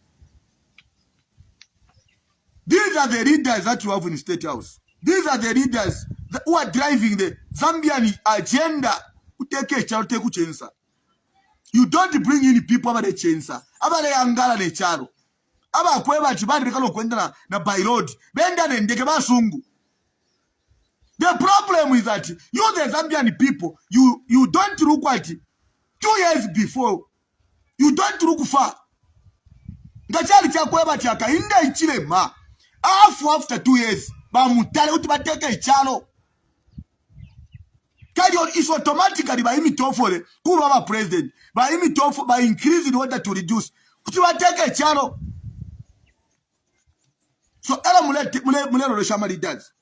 These are the leaders that you have in the State House. These are the leaders who are driving the Zambian agenda. You don't bring in people about the chensa. About the Angala ne charo. About Kweba Chibani Kalo Kwenda na by road. Benda and Dekeba Sungu. The problem is that you the Zambian people, you don't look at 2 years before. You don't look far. Ngachali cha Kweba Chaka inda Ichilema. After 2 years, Bamutale utibateke chalo. Is automatically by imitofore kuba president by imitofo by increase in order to reduce kutibateke chalo. So ela mule roresha leaders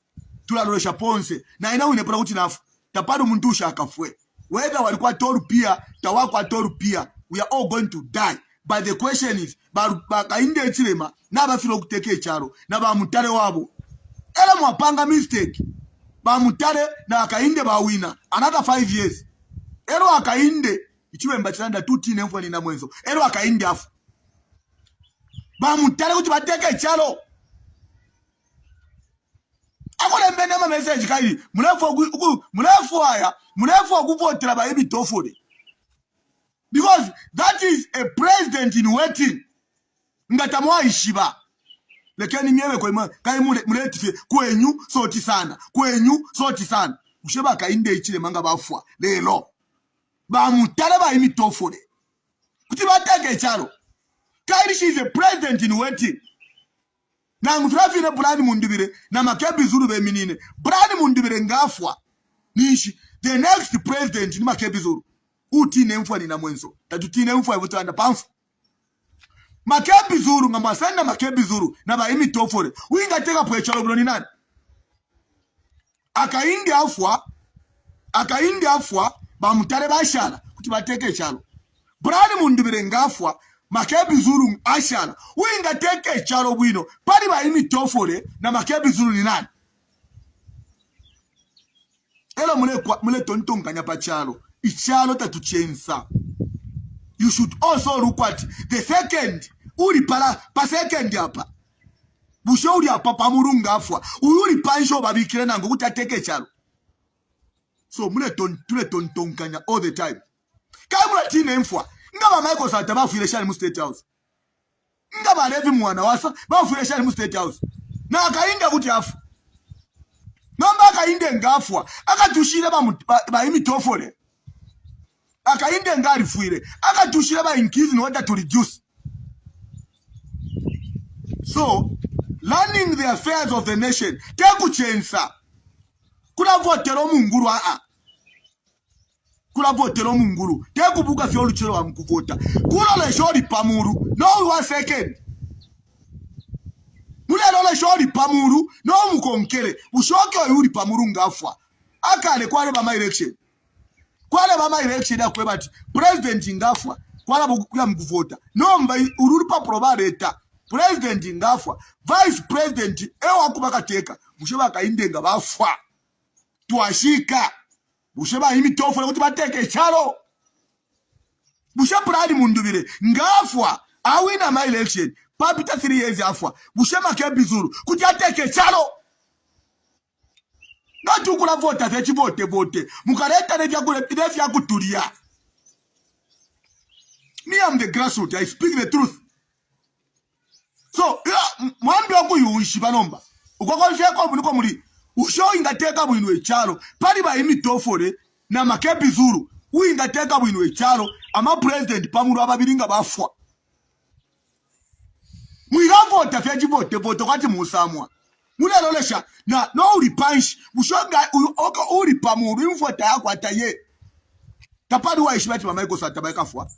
tula roresha ponse na ina une pra kuti nafu tapado muntu usha akafwe whether walikuwa toru pia tawakwa toru pia, we are all going to die. But the question is bakainde echilema nabafiro kuteke echaro nabamutale wabo era mwapanga mistake bamutale na akainde bawina another 5 years ero akainde ichiwe mbachanda tutine mfwa ni na mwenzo ero akainde afu bamutale kuti bateke echaro akole mbene ma message kaili munefu okuvotera ba ebitofole. Because that is a president in waiting. Ngatamwa ishiba. Lekeni miewe kwa ima kai muletife kwenyu soti sana. Kwenyu soti sana. Usheba kainde ichile manga bafwa. Lelo. Ba mutale ba imitofole. Kuti bateke charo. Kairi she is a president in waiting. Na ngufrafine Brani Mundubile na Makebi Zulu be minine. Brani Mundubile ngafwa. Nishi the next president ni Makebi Zulu. Utine mfwa ni na mwenzo. Tatutine mfwa ya vutu anda pamfu. Makebi Zulu nga masenda Makebi Zulu na ba imi tofore. Uinga teka poechalo bro ni nani? Akainde afwa ba mutare ba shala kuti bateke chalo. Brani Mundubile ngafwa Makebi Zulu ashala. Uinga teke chalo bwino. Pari ba imi tofore na Makebi Zulu ni nani? Ela mule tontonganya pa chalo. Ichalo tatuchensa. You should also look at the second. Uri pa second yapa. Busho uri apa pamurunga afwa. Uri pansho babikire nango kutateke chalo. So mule tontonganya all the time. Kaya mula tine mfwa. Ngaba Michael Sata bafilesha ni mu State House. Ngaba Levi mwana wasa bafilesha ni mu State House. Na akainda kuti afu. Namba akainde ngafwa. Akatushire ba imitofole. Akainde ngari fuire. Akatushire ba increase in order to reduce. So, learning the affairs of the nation. Teku chensa. Kuna votero munguru Kuna votero munguru. Teku buka fiolu chero wa mkuvota. Kuna le shori pamuru. No 1 second. Mule lole shori pamuru. No mukonkele. Ushoke wa yuri pamuru ngafwa. Akale kwa leba ma election. Kwa leba ma election ya kwebati. President ngafwa. Kwa leba kukuya mkuvota. No mba urulipa probareta. President ngafwa. Vice president ewa kubaka teka. Musheba kainde ngafwa. Tuashika. Musheba himi tofu na kuti bateke chalo. Musheba Brani Mundubile. Ngafwa. Awina ma election. Papita 3 years afwa. Musheba Makebi Zulu. Kuti ateke chalo. Natu kula vota fechi vote. Mukareta nefya kutulia. Me am the grassroots. I speak the truth. So, mwambi wako yuishi banomba. Ukakonfia kwa mnuko muri. Usho ingateka mwinwe chalo. Pari ba imi tofore na Makebi Zulu. Ingateka mwinwe chalo. Ama president pamuru ababiringa bafwa. Mwira vota fechi vote kwati musamwa. Mule lolesha na no uri punch. Mushonga uri pamuru imvota yako ataye. Tapadu wa ishibati mamaiko satabaika fwa.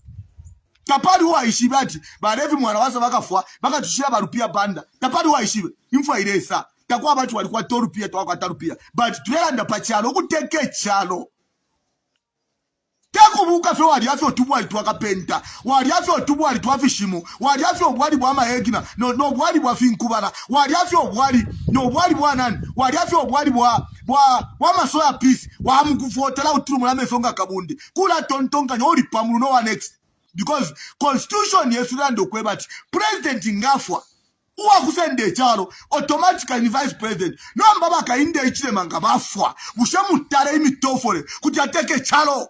Tapadu wa ishibati barevi mwana wasa bakafwa bakatushira barupia banda. Tapadu wa ishibe imfwa iresa. Takwa batu walikuwa torupia twakwa tarupia. But tulelanda pachalo kuteke chalo. Takubuka fe wali afyo tubu wali tuwaka penta. Wali afyo tubu wali tuwafishimu. Wali afyo wali wama egina. No wali wafi nkubara. Wali afyo wali. No wali wanani. Wali afyo wali wama soya peace. Wahamukufotela uturu mulame songa kabundi. Kula tontonga nyori pamuru no one next. Because constitution yesulando kwebati. President ngafwa. Uwa kusende chalo. Automatically vice president. No mbaba kainde ichile manga bafwa. Bushe mutare imitofore. Kutiateke chalo.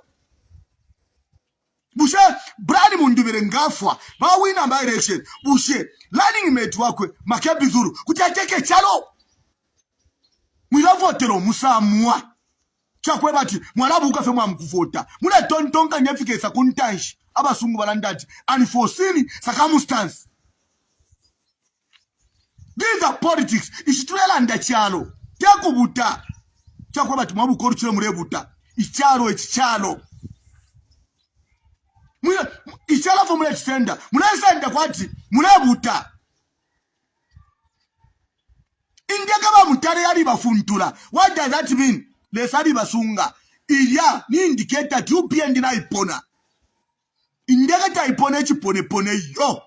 Bushe Brani Mundubile ngafwa. Bawina mba election. Bushe learning mate wakwe Makebi Zulu. Kutiateke chalo. Mwila votero musamwa. Chakwe bati mwalabu ukafe mwa mkuvota. Mune tontonga nyefike sakuntanshi. Aba sungu balandati. Unforeseen circumstance. These are politics. Ishitulela nda chalo. Teku buta. Chakwe bati mwabu koru chile murebuta. Ichalo. Ichala for mule senda. Mule senda kwati. Mule buta. India kama mutare yari bafuntula. What does that mean? Lesari basunga. Ilya ni indicator ti UPND na ipona. Indegeta ipone chipone yo.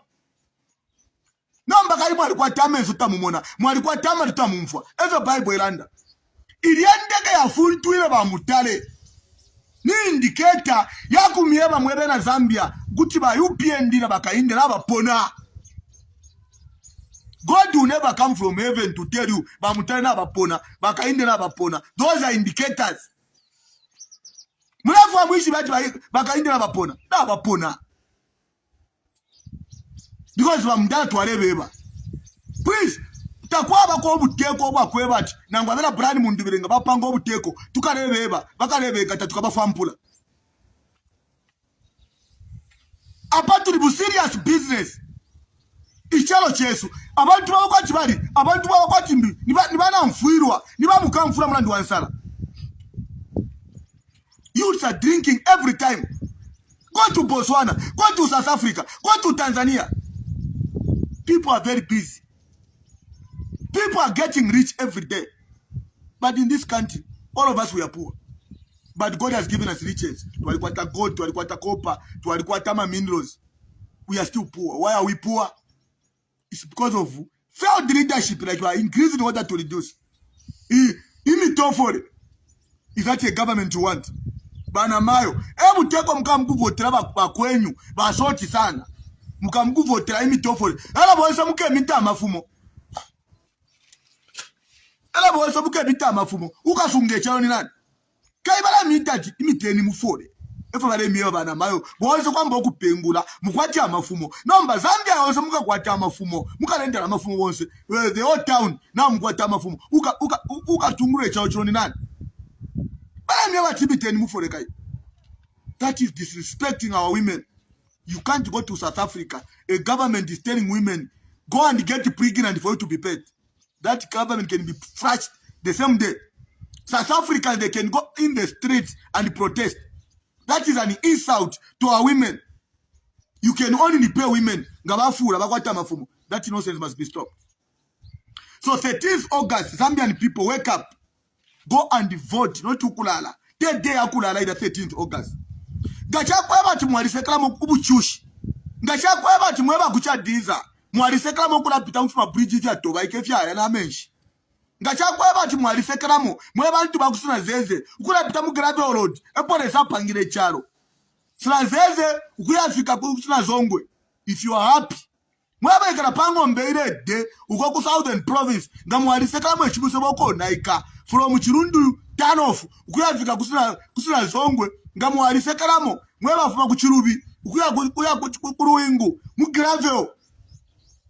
Namba kali mwalikuwa tama enso tamumona. Mwalikuwa tama tutamumfwa. Ezo Bible ilanda. Ilya ndege ya funtu ile ba mutale. Ni indicator ya kumieba mwebe na Zambia. Guti ba UPND na bakainde na bapona. God will never come from heaven to tell you ba mutale na bapona. Bakainde na bapona. Those are indicators. Mulafu wa mwishi bakainde na bapona. Na bapona. Because bamudala twalebeba. Please, takuwa bako obuteko obwakweba ati nangwa bela brand Mundubile nga bapanga obuteko tukalebeba bakalebeka tukabafampula. Apart to the serious business. Ichalo chesu abantu bakwati bali abantu bakwati mbi nibana mfuirwa nibamuka mfura mulandi wansala. Youths are drinking every time. Go to Botswana, go to South Africa, go to Tanzania. People are very busy. People are getting rich every day. But in this country, all of us, we are poor. But God has given us riches. Tualikwata gold, tualikwata copper, tualikwata minerals. We are still poor. Why are we poor? It's because of failed leadership. Like you are increasing in order to reduce. Imitofore. Is that a government you want? Bana mayo. Ebu teko mkamkuvotera bakwenyu. Basoti sana. Mkamkuvotera imitofore. Ela boisa muke mita mafumo. Ela boisa muke mita mafumo. Ukasunge chalo ni nani? Kaibala mitati imiteni mufore. Efo bale miyo bana mayo. Boisa kwamba okupengula mukwati amafumo. Nomba Zambia yonse muka kwati amafumo. Muka lendela amafumo wonse. The whole town na mukwati amafumo. Uka tungure chalo ni nani? That is disrespecting our women. You can't go to South Africa. A government is telling women, go and get pregnant for you to be paid. That government can be thrashed the same day. South Africans, they can go in the streets and protest. That is an insult to our women. You can only pay women. That nonsense must be stopped. So 13th August, Zambian people, wake up. Go and vote, not to kulala. That day akulala is the 13th August. Gachakwa bati mwalisekala mukubuchushi. Gachakwa bati mweba kuchadiza. Mwalisekala mukula pita mfuma bridge ya toba ikefya ya na menshi. Gachakwa bati mwalisekala mweba ntu bakusuna zeze. Ukula pita mugrave road. Epole sapangile charo. Sina zeze ukuyafika kusuna zongwe. If you are happy. Mweba ikala pango Mbewe de ukoku Southern Province. Nga mwalisekala mwechibuse boko naika. From Chirundu turn off ukuyafika kusina zongwe ngamu alisekalamo mweba fuma kuchirubi ukuya kuruingu mugravel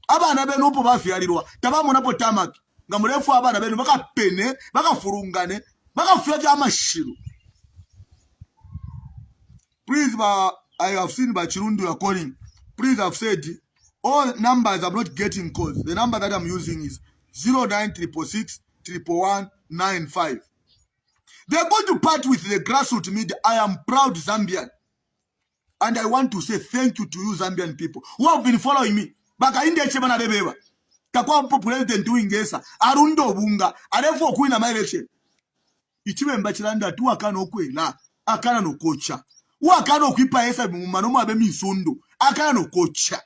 abana benu opo bafyalirwa tabamo napo tamaki ngamurefu abana benu bakapene bakafurungane bakafyaje amashiru. Please I have seen by Chirundu are calling. Please I've said all numbers are not getting calls. The number that I'm using is 09666 11195. They're going to part with the grassroots media. I am proud Zambian. And I want to say thank you to you Zambian people who have been following me. Baka India chebana debeba. Takwa president doing this. Arundo bunga. Arefo kuina my election. Ichiwe mbachilanda tu akana okwela. Akana no kocha. Akana okwipa esa mumanomo abemi nsondo. Akana no kocha.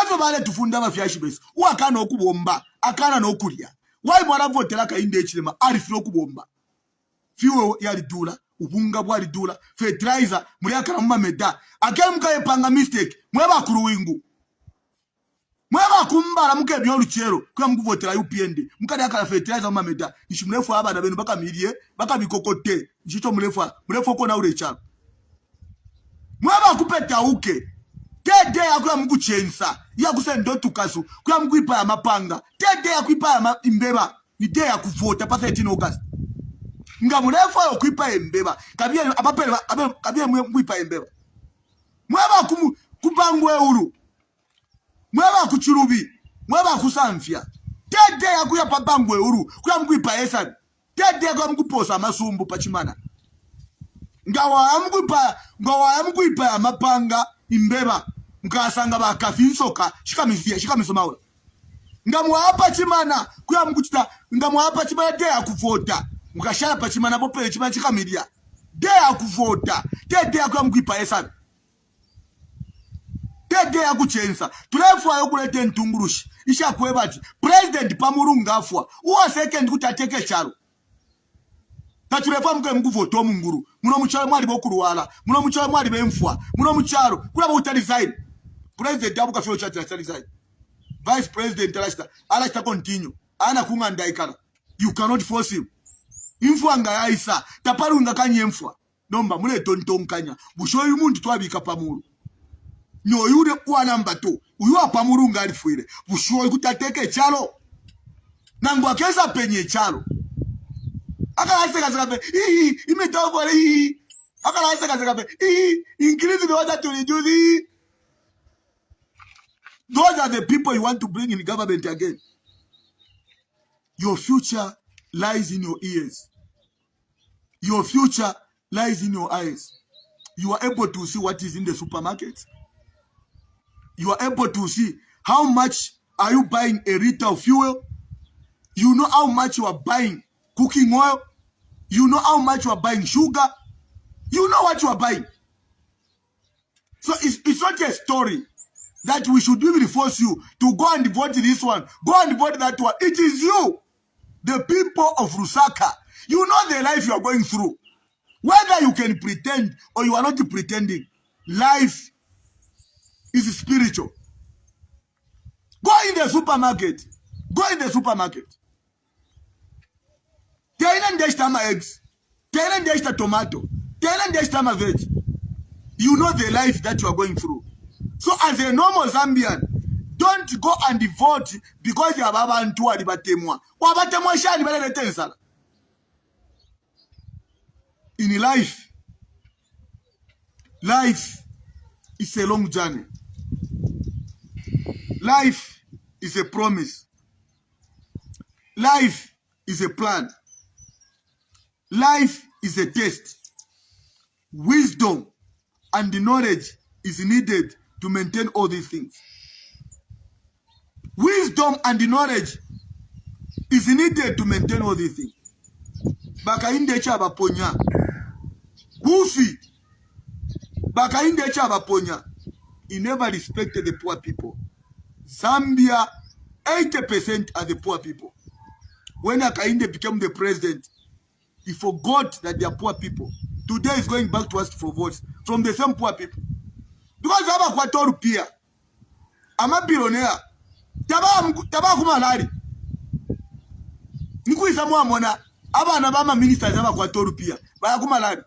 Everybody tufunda mafyashi base. Akana okubomba. Akana no kulia. Why mwara vote laka inde chilema arifilo kubomba. Fuel yali dula, ubunga bwali dula, fertilizer muri akana mumameda. Ake mukaye panga mistake, mweba kuruwingu. Mweba kumbala mukebi oluchero kwa mkuvote la UPND. Mukade akala fertilizer mumameda. Nishu mrefu abana benu baka milie, baka bikokote. Nishito mrefu kona ule chalo. Mweba kupeta uke. Tede ya kwa mku chensa. Ya kusendo tukasu. Kwa mku ipa ya mapanga. Tede ya kuipa ya Mbeba. Ni de ya kuvota pa 13 August. Nga murefu ya kuipa ya Mbeba. Kabia mku ipa ya Mbeba. Mweba kupangwe uru. Mweba kuchurubi. Mweba kusamfia. Tede ya kuya papangwe uru. Kwa mku ipa ya esan. Tede ya kwa mku posa masumbu pachimana. Nga wa mku ipa ya mapanga Mbeba. Mkasanga bakafinsoka shikamiso maula. Ngamwapa chimana kuya mkuchita ngamwapa chimana de ya kuvota. mukashara pachimana bope chimana chika media de akuvota de akwamkuipa esabe de akuchensa tulefu ayo kulete ntungurushi isha kwebati president pamurunga afwa uwa second kutateke charo tatulefa mke mkuvoto munguru muno mcharo mwari bokuruwala muno mcharo mwari bemfwa muno mcharo kula utali zaidi president abuka fio chat atali zaidi vice president alasta continue ana kunga ndaikana you cannot force him infwa nga yaisa taparunga kanye mfwa nomba mule tontonkanya bushoyi umuntu twabika pamuru no yude kwana mbato uyu apamurunga alifwire bushoyi kutateke chalo nangu akeza penye chalo akalaseka zakape imetawale akalaseka zakape increase the order to reduce. Those are the people you want to bring in government again. Your future lies in your ears. Your future lies in your eyes. You are able to see what is in the supermarket. You are able to see how much are you buying a liter of fuel. You know how much you are buying cooking oil. You know how much you are buying sugar. You know what you are buying. So it's not a story that we should even force you to go and vote this one, go and vote that one. It is you, the people of Lusaka. You know the life you are going through. Whether you can pretend or you are not pretending, life is spiritual. Go in the supermarket. Go in the supermarket. Tell them eggs. Tell them tomato. Tell them veg. You know the life that you are going through. So as a normal Zambian, don't go and vote because you have abantu alibatemwa. Wabatemwa shani bale tensala. In life is a long journey. Life is a promise. Life is a plan. Life is a test. Wisdom and the knowledge is needed to maintain all these things. Wisdom and the knowledge is needed to maintain all these things. Baka indecha abaponya. Wufi. Baka indecha abaponya. He never respected the poor people. Zambia, 80% are the poor people. When Akainde became the president, he forgot that they are poor people. Today is going back to us for votes from the same poor people. Because Aba Kwatoru Pia, I'm a billionaire. Taba kumalari. Niku isamu amona. Aba anabama ministers Aba Kwatoru Pia. Baya kumalari.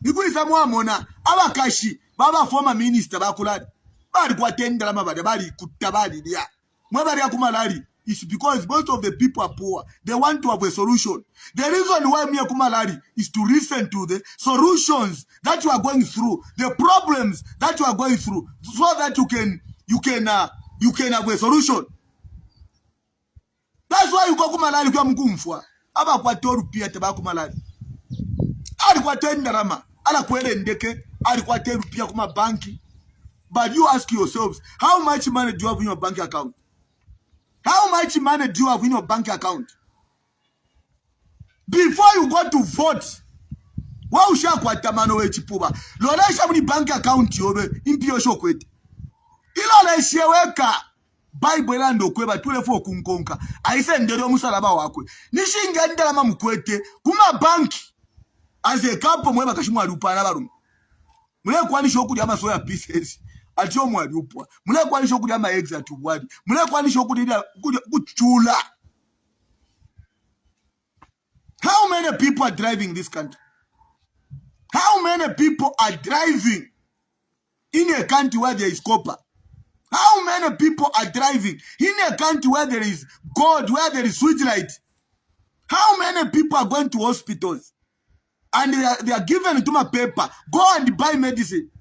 Niku isamu amona. Aba kashi. Baba former minister bakulari. Bari kwa tenda mabade. Bari kutabadi dia. Mwabari ya kumalari. It's because most of the people are poor. They want to have a solution. The reason why me kumalari is to listen to the solutions that you are going through, the problems that you are going through, so that you can have a solution. That's why you go kumalari kwa mkumfwa. Aba kwa toru pia teba kumalari. Ali kwa tenda rama. Ala kwele ndeke. Ali kwa teru pia kuma banki. But you ask yourselves, how much money do you have in your bank account? How much money do you have in your bank account? Before you go to vote, wa usha kwa tamano wechipuba. Loresha muni bank account yobe impio shokwete. Ilo lesheweka Bible lando kweba tulefo kunkonka. Aise ndero musalaba wakwe. Nishinga ndala mamukwete kuma banki. Aze kampo mweba kashimu alupana barumu. Mule kwani shokudi ama soya pieces. Ati omwali upwa. Mule kwani shokudi ama eggs atubwadi. Mule kwani shokudi kuchula. How many people are driving this country? How many people are driving in a country where there is copper? How many people are driving in a country where there is gold, where there is sweet light? How many people are going to hospitals and they are given to my paper, go and buy medicine?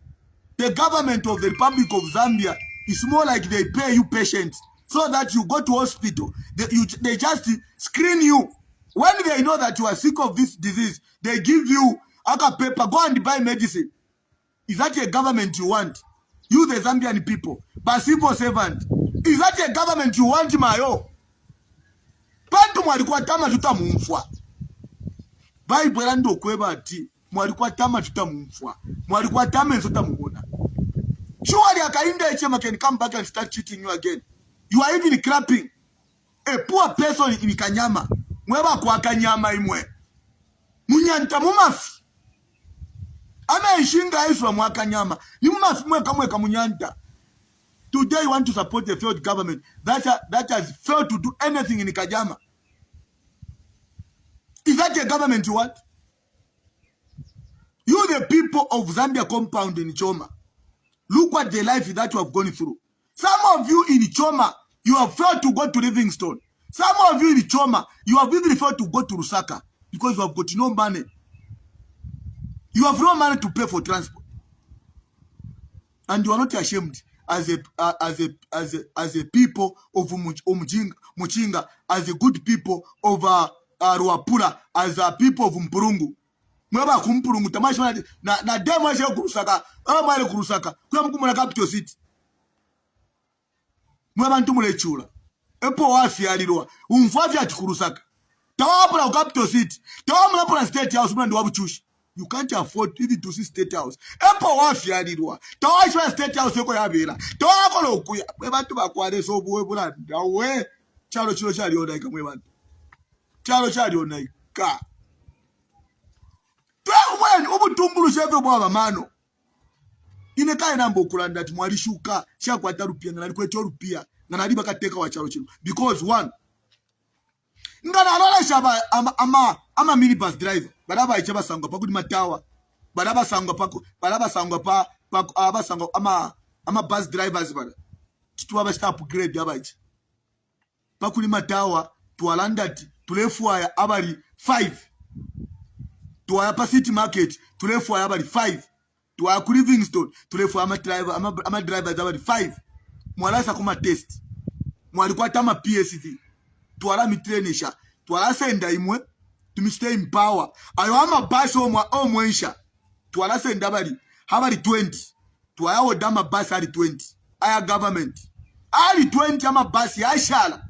The government of the Republic of Zambia is more like they pay you patients so that you go to hospital. They just screen you. When they know that you are sick of this disease, they give you a paper, go and buy medicine. Is that a government you want? You, the Zambian people, but civil servant. Is that a government you want, Mayo? Pantu mwalikuwa tama tuta mumfwa. Bible lando kweba ati mwalikuwa tama tutamumfwa mwalikuwa tama enzo tamubona. Surely akainda echema can come back and start cheating you again. You are even clapping a poor person in Kanyama. Mweba kwa Kanyama imwe munyanta mumafi ama ishinga iswa mwa Kanyama mumafi mwe kamwe munyanta. Today you want to support the failed government that has failed to do anything in Kanyama. Is that a government you want? You the people of Zambia compound in Choma, look what the life that you have gone through. Some of you in Choma, you have failed to go to Livingstone. Some of you in Choma, you have even failed to go to Lusaka because you have got no money. You have no money to pay for transport. And you are not ashamed as a people of Muchinga, as a good people of Ruapura, as a people of Mpurungu. Mweba kumpurungu tamasha na demo ya kurusaka mwale kurusaka kwa mkumuna capital city mweba ntumule chula epo wafi alirwa umfafi atikurusaka tawapula capital city tawamula state house mwendo wabuchushi. You can't afford even to see state house. Epo wafi alirwa tawashwa state house yoko yabira tawakolo okuya mweba tuba kwale sobu webula dawe chalo chilo chali onaika mweba chalo chali onaika when ubutumbulu sheve bwa mano inekaye nambo kulanda ati mwalishuka shakwata rupia ngana likwetyo rupia ngana liba kateka wa chalo chino because one ngana alola shaba ama minibus driver baraba ichaba sangwa pa kudi matawa baraba sangwa pa abasangwa ama bus drivers bara tituwa ba stop upgrade abaje pa kudi matawa tuwalanda ati tulefuwa abali 5 tuwaya pa city market tulefuwa abali 5 tuwaya ku Livingstone tulefuwa ama drivers abali 5 mwalasa kuma test mwalikuwa tama PSV tuwala mitrenesha tuwala senda imwe tumistay in power ayo ama basi omwensha tuwala senda abali 20 tuwaya odama basi ali 20 aya government ali 20 ama basi ashala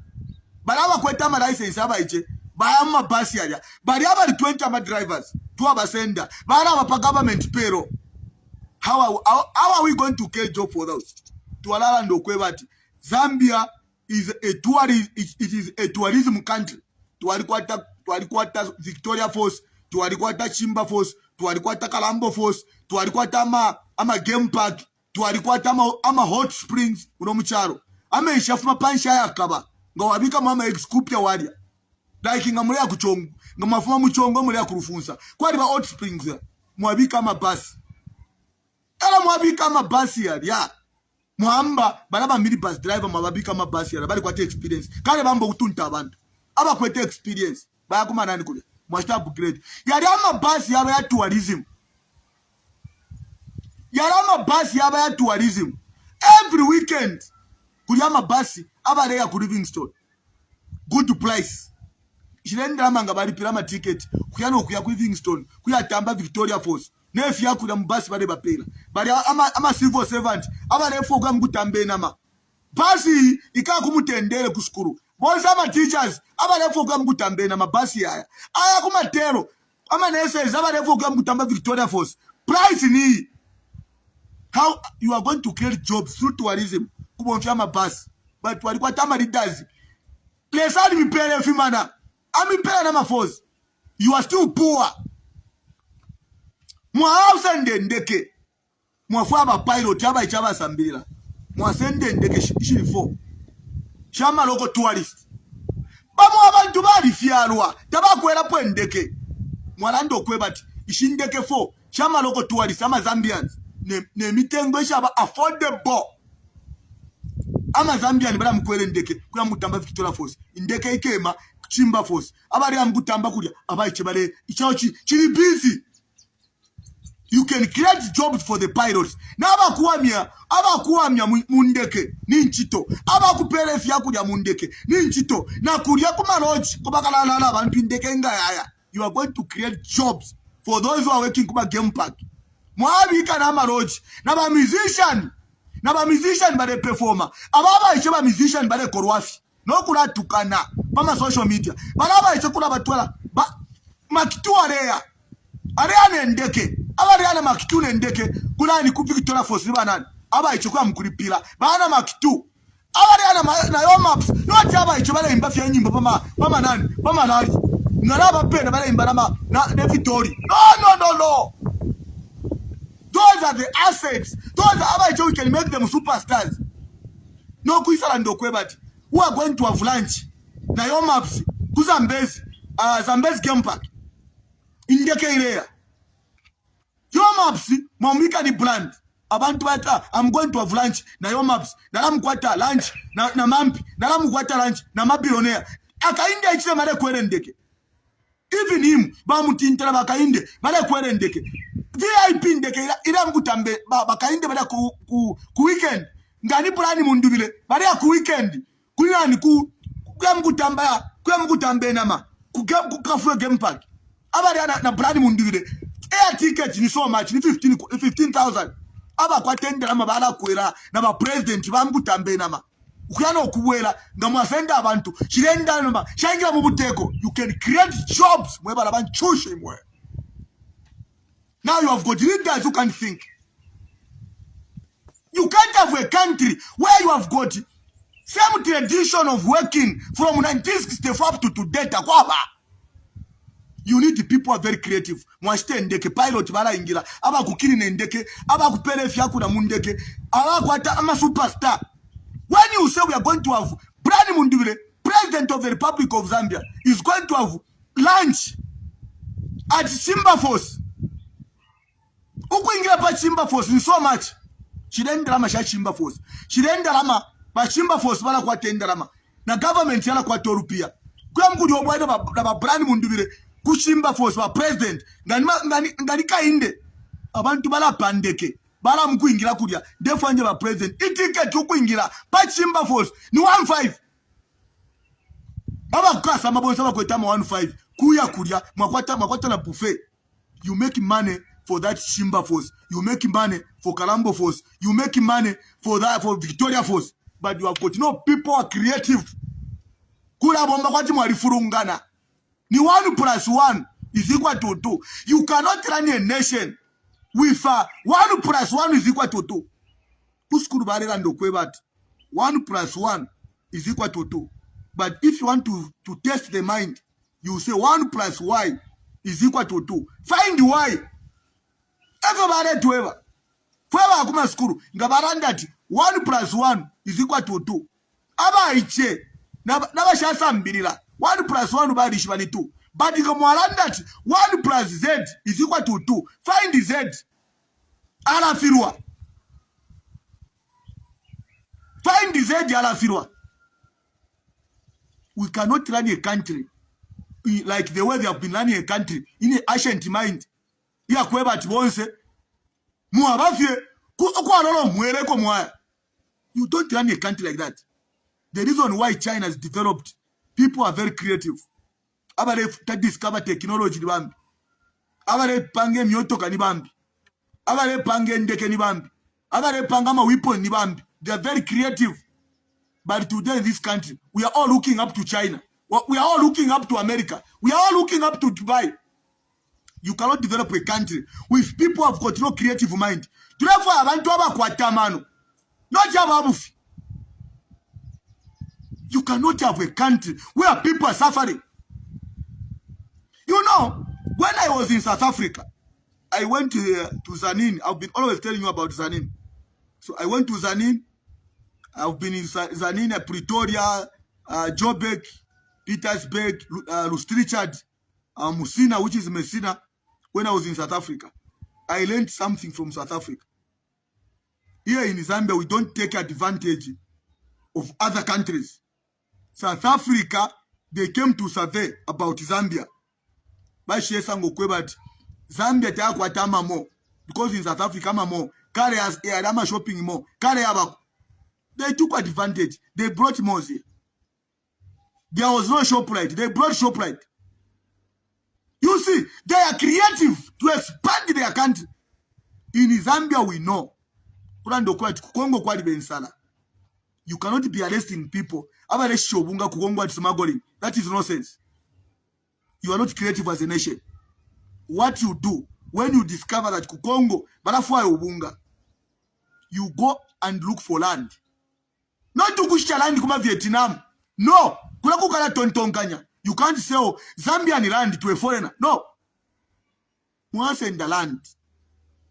balaba kweta ama license abaiche baya ama basi alia bali abali 20 ama drivers tuwa basenda balaba pa government pero how are we going to get job for those? Tuwalala ndo kwebati Zambia is a tourism country. Tuwalikwata Victoria Force, tuwalikwata Chimba Force, tuwalikwata Kalambo Force, tuwalikwata ama game park, tuwalikwata ama hot springs uno mcharo ama ishafuma pansha ya kaba nga wabika mama excupia wadia like nga mule ya kuchongo nga mafuma mchongo mule ya kurufunsa kwa liba hot springs ya mwabika ama basi kala mwabika ama basi ya mwamba balaba minibus driver mwabika ama basi ya bali kwate experience kale bambo kutunta abantu aba kwete experience baya kuma nani kule mwashita upgrade yali ama basi ya tourism yalama basi yaba ya tourism every weekend kuyama basi aba ya ku Livingstone good price shirenda manga bali pirama ticket kuyano kuya ku Livingstone kuyatamba Victoria Falls nefi yakula mbasi bale bapela bali ama civil servant aba nefo kwa mkutambe nama basi ikaka kumutendele kuskuru bonza ama teachers aba nefo kwa mkutambe nama basi aya kumatero ama nese aba nefo kwa mkutamba Victoria Falls price ni how you are going to create jobs through tourism kubonfya mabasi but walikuwa tama leaders lesali mipele fimana amipele na mafozi you are still poor mwasende ndeke mwafaba pilot aba ichaba sambira mwasende ndeke shirifo shama loko tourist bamwe abantu bali fyalwa tabakwera po ndeke mwalando kwebati ishindeke fo shama loko tourist ama Zambians ne mitengo eshaba affordable ama Zambian bala mkwele ndeke kuya mutamba Victoria Force ndeke ikema Chimba Force abali amgutamba kulya abayiche bale ichaochi chiri busy. You can create jobs for the pilots na abakuamya mundeke ninchito abakupele fya kulya mundeke ninchito na kulya kuma lodge kubakala lala abantu ndeke ngaya. You are going to create jobs for those who are working kuma game park mwabika na maroji na ba musician bale performer ababa iche ba musician bale korwafi no kula tukana mama social media balaba iche kula batwala makitu area nendeke abariana makitu nendeke kunani ku Victoria Force banani aba ichukwa mkulipila bana makitu abariana na yo maps no chaba icho bale imba fya nyimbo pama nani ngalaba pena bale imba na Victoria no. Those are the assets. Those are aba we can make them superstars. No kuisala ndokwe but who are going to have lunch na yo maps ku Zambezi game park indeke ileya yo maps mwamika ni brand abantu bata I'm going to have lunch na yo maps nalamu kwata lunch na mampi nalamu kwata lunch na mabillionaire akainde ichile male kwere ndeke even him ba mutintala bakainde male kwere ndeke VIP ndeke ila mkutambe bakainde bada ku weekend ngani plani Mundubile bada ku weekend kunani ku mkutambe nama ku Kafue game park abari na plani Mundubile air ticket ni so much ni 15,000 aba kwa tendera mabala kwera na ba president bamkutambe nama ukuyana okubwera ngamwasenda abantu kirenda noma shangira mu buteko. You can create jobs mwebala banchushe mwe. Now you have got leaders who can think. You can't have a country where you have got same tradition of working from 1964 up to today. You need the people who are very creative. Mwashite ndeke pilot bala ingila aba kukiri nendeke aba kupele fyaku na mundeke aba kwata ama superstar. When you say we are going to have Brani Mundubile, President of the Republic of Zambia, is going to have lunch at Simba Force. Uku ingira pa Simba Force in so much. Shirenda lama sha Simba Force. Shirenda lama pa Simba Force bala kwa tenda lama. Na government yala kwa torupia. Kwa mkudi obwaida ba Brani Mundubile ku Simba Force ba president. Ngani kainde. Abantu bala pandeke. Bala mkuingira kudia defanje ba president itike tukuingira pa Simba Force ni 15 baba kasa mabonsa bakweta 15 kuya kudia makwata na buffet. You make money for that Simba Force, you make money for Kalambo Force, you make money for Victoria Force, but you have got no people are creative. Kula bomba kwati mwalifurungana ni 1 + 1 is equal to 2. You cannot run a nation with 1 + 1 is equal to 2. Uskuru barela ndokwe but 1 + 1 is equal to 2. But if you want to test the mind, you say 1 + y is equal to 2. Find y. Everybody to ever. Forever akuma skuru. Ngabarandati 1 + 1 is equal to 2. Aba iche. Naba shasa mbirila. 1 + 1 ubadi shibani 2. But ikamwarandati 1 + z is equal to 2. Find z. Alafirwa. Find z alafirwa. We cannot run a country like the way they have been running a country in an ancient mind. Ya kweba tibonse. Muabafye. Kwa lolo mweleko mwaya. You don't run a country like that. The reason why China has developed, people are very creative. Abare discover technology ni bambi. Abare pange myotoka ni bambi. Abare pange ndeke ni bambi. Abare panga ma weapon ni bambi. They are very creative. But today in this country, we are all looking up to China. We are all looking up to America. We are all looking up to Dubai. You cannot develop a country with people who have got no creative mind. Therefore, abantu abakwata not ababufi. You cannot have a country where people are suffering. You know, when I was in South Africa, I went to Zanin. I've been always telling you about Zanin. So I went to Zanin. I've been in Zanin, Pretoria, Joburg, Pietersburg, Lustrichard, Musina, which is Messina, when I was in South Africa. I learned something from South Africa. Here in Zambia, we don't take advantage of other countries. South Africa, they came to survey about Zambia. But Zambia takwatama more because in South Africa more carriers shopping more they took advantage. They brought more. There was no ShopRite. They brought ShopRite. You see, they are creative to expand their country. In Zambia, we know. You cannot be arresting people. That is nonsense. you are not creative as a nation. What you do when you discover that Congo, you go and look for land. Not to kusha land kuma Vietnam. No. You can't say, oh, Zambian land to a foreigner. No. Send the land.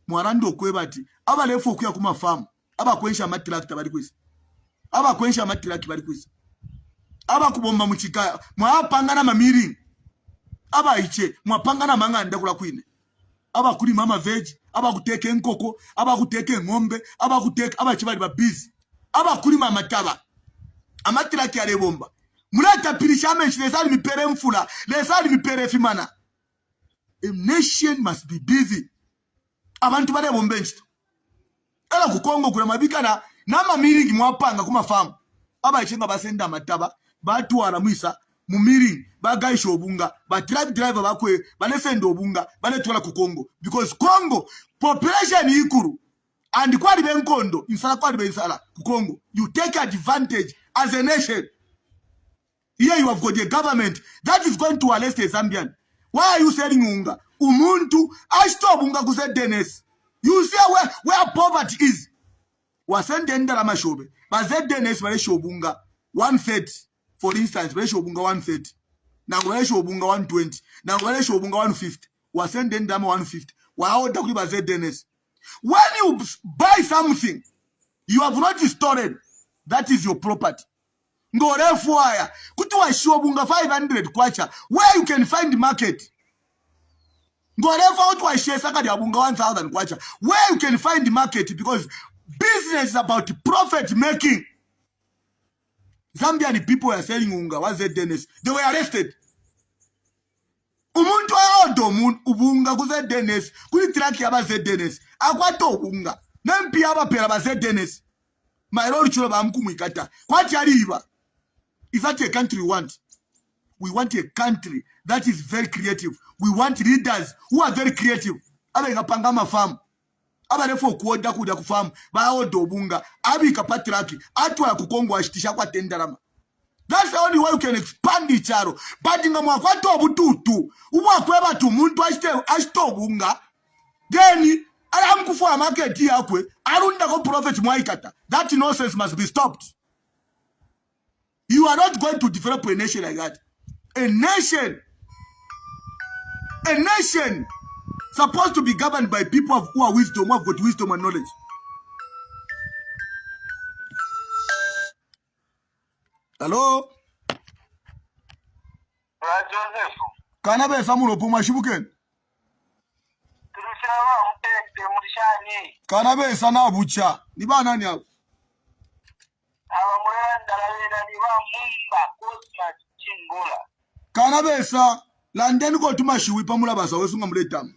Mwarando kwebati. Aba lefo kuya kuma farm. Aba kwensha matilaki bari kwisi. Aba kwensha matilaki bari kwisi. Aba kubomba muchikaya. Mwapangana mamiring. Aba iche. Mwapangana manganda kula kwine. Aba kuri mama veg. Aba kuteke nkoko. Aba kuteke ngombe. Aba kuteke. Aba chibali ba busy. Aba kuri mama taba. Amatilaki ya lebomba. Mulata pirisha menshi. Lesali mipere mfula. Lesali mipere fimana. A nation must be busy. Abantu bale bombenchi. Ela ku Congo kuna mabikana nama miringi mwapanga kuma farm. Aba ichenga basenda mataba, batwara mwisa mu miringi bagaisha obunga, ba driver bakwe balesenda obunga, baletwala ku Congo because Congo population ikuru and kwali benkondo insala kwali bensala ku Congo. You take advantage as a nation. Here you have got a government that is going to arrest a Zambian. Why are you selling unga? Umuntu ashto bunga kuze Dennis. You see where poverty is. Wasende ndala mashobe. Baze Dennis wale shobunga 130. For instance, wale shobunga 130. Na wale shobunga 120. Na wale shobunga 150. Wasende ndama 150. Wao takuli baze Dennis. When you buy something, you have not stored. That is your property. Ngore fuaya. Kutuwa shobunga 500 kwacha. Where you can find market. Where you can find the market because business is about profit making. Zambian people are selling unga. What's that, Dennis? They were arrested. Umuntu aodo ubunga kuze Dennis. Kuli traki yaba ze Dennis. Akwato ubunga. Nempi yaba pera ba ze Dennis. Mairori chula ba mkumu ikata. Kwa chari iba. Is that a country we want? We want a country that is very creative. We want leaders who are very creative. Abe kapangama farm. Abe lefo kuoda kuda kufarm. Ba odo bunga. Abi kapatraki. Atwa kukongo ashitisha kwa tendarama. That's the only way you can expand the charo. But inga mwakwato obututu. Uwa kweba tu muntu ashito bunga. Then alam kufuwa market yakwe. Arunda ko profit mwaikata. That nonsense must be stopped. You are not going to develop a nation like that. A nation supposed to be governed by people who are wisdom, who have got wisdom and knowledge. Hello? Kanabe samulo puma shibuken. Kanabe sana bucha. Ni ba nani hapo? Kanabe sa landeni ko tuma shiwi pamula basa wesunga muletamba.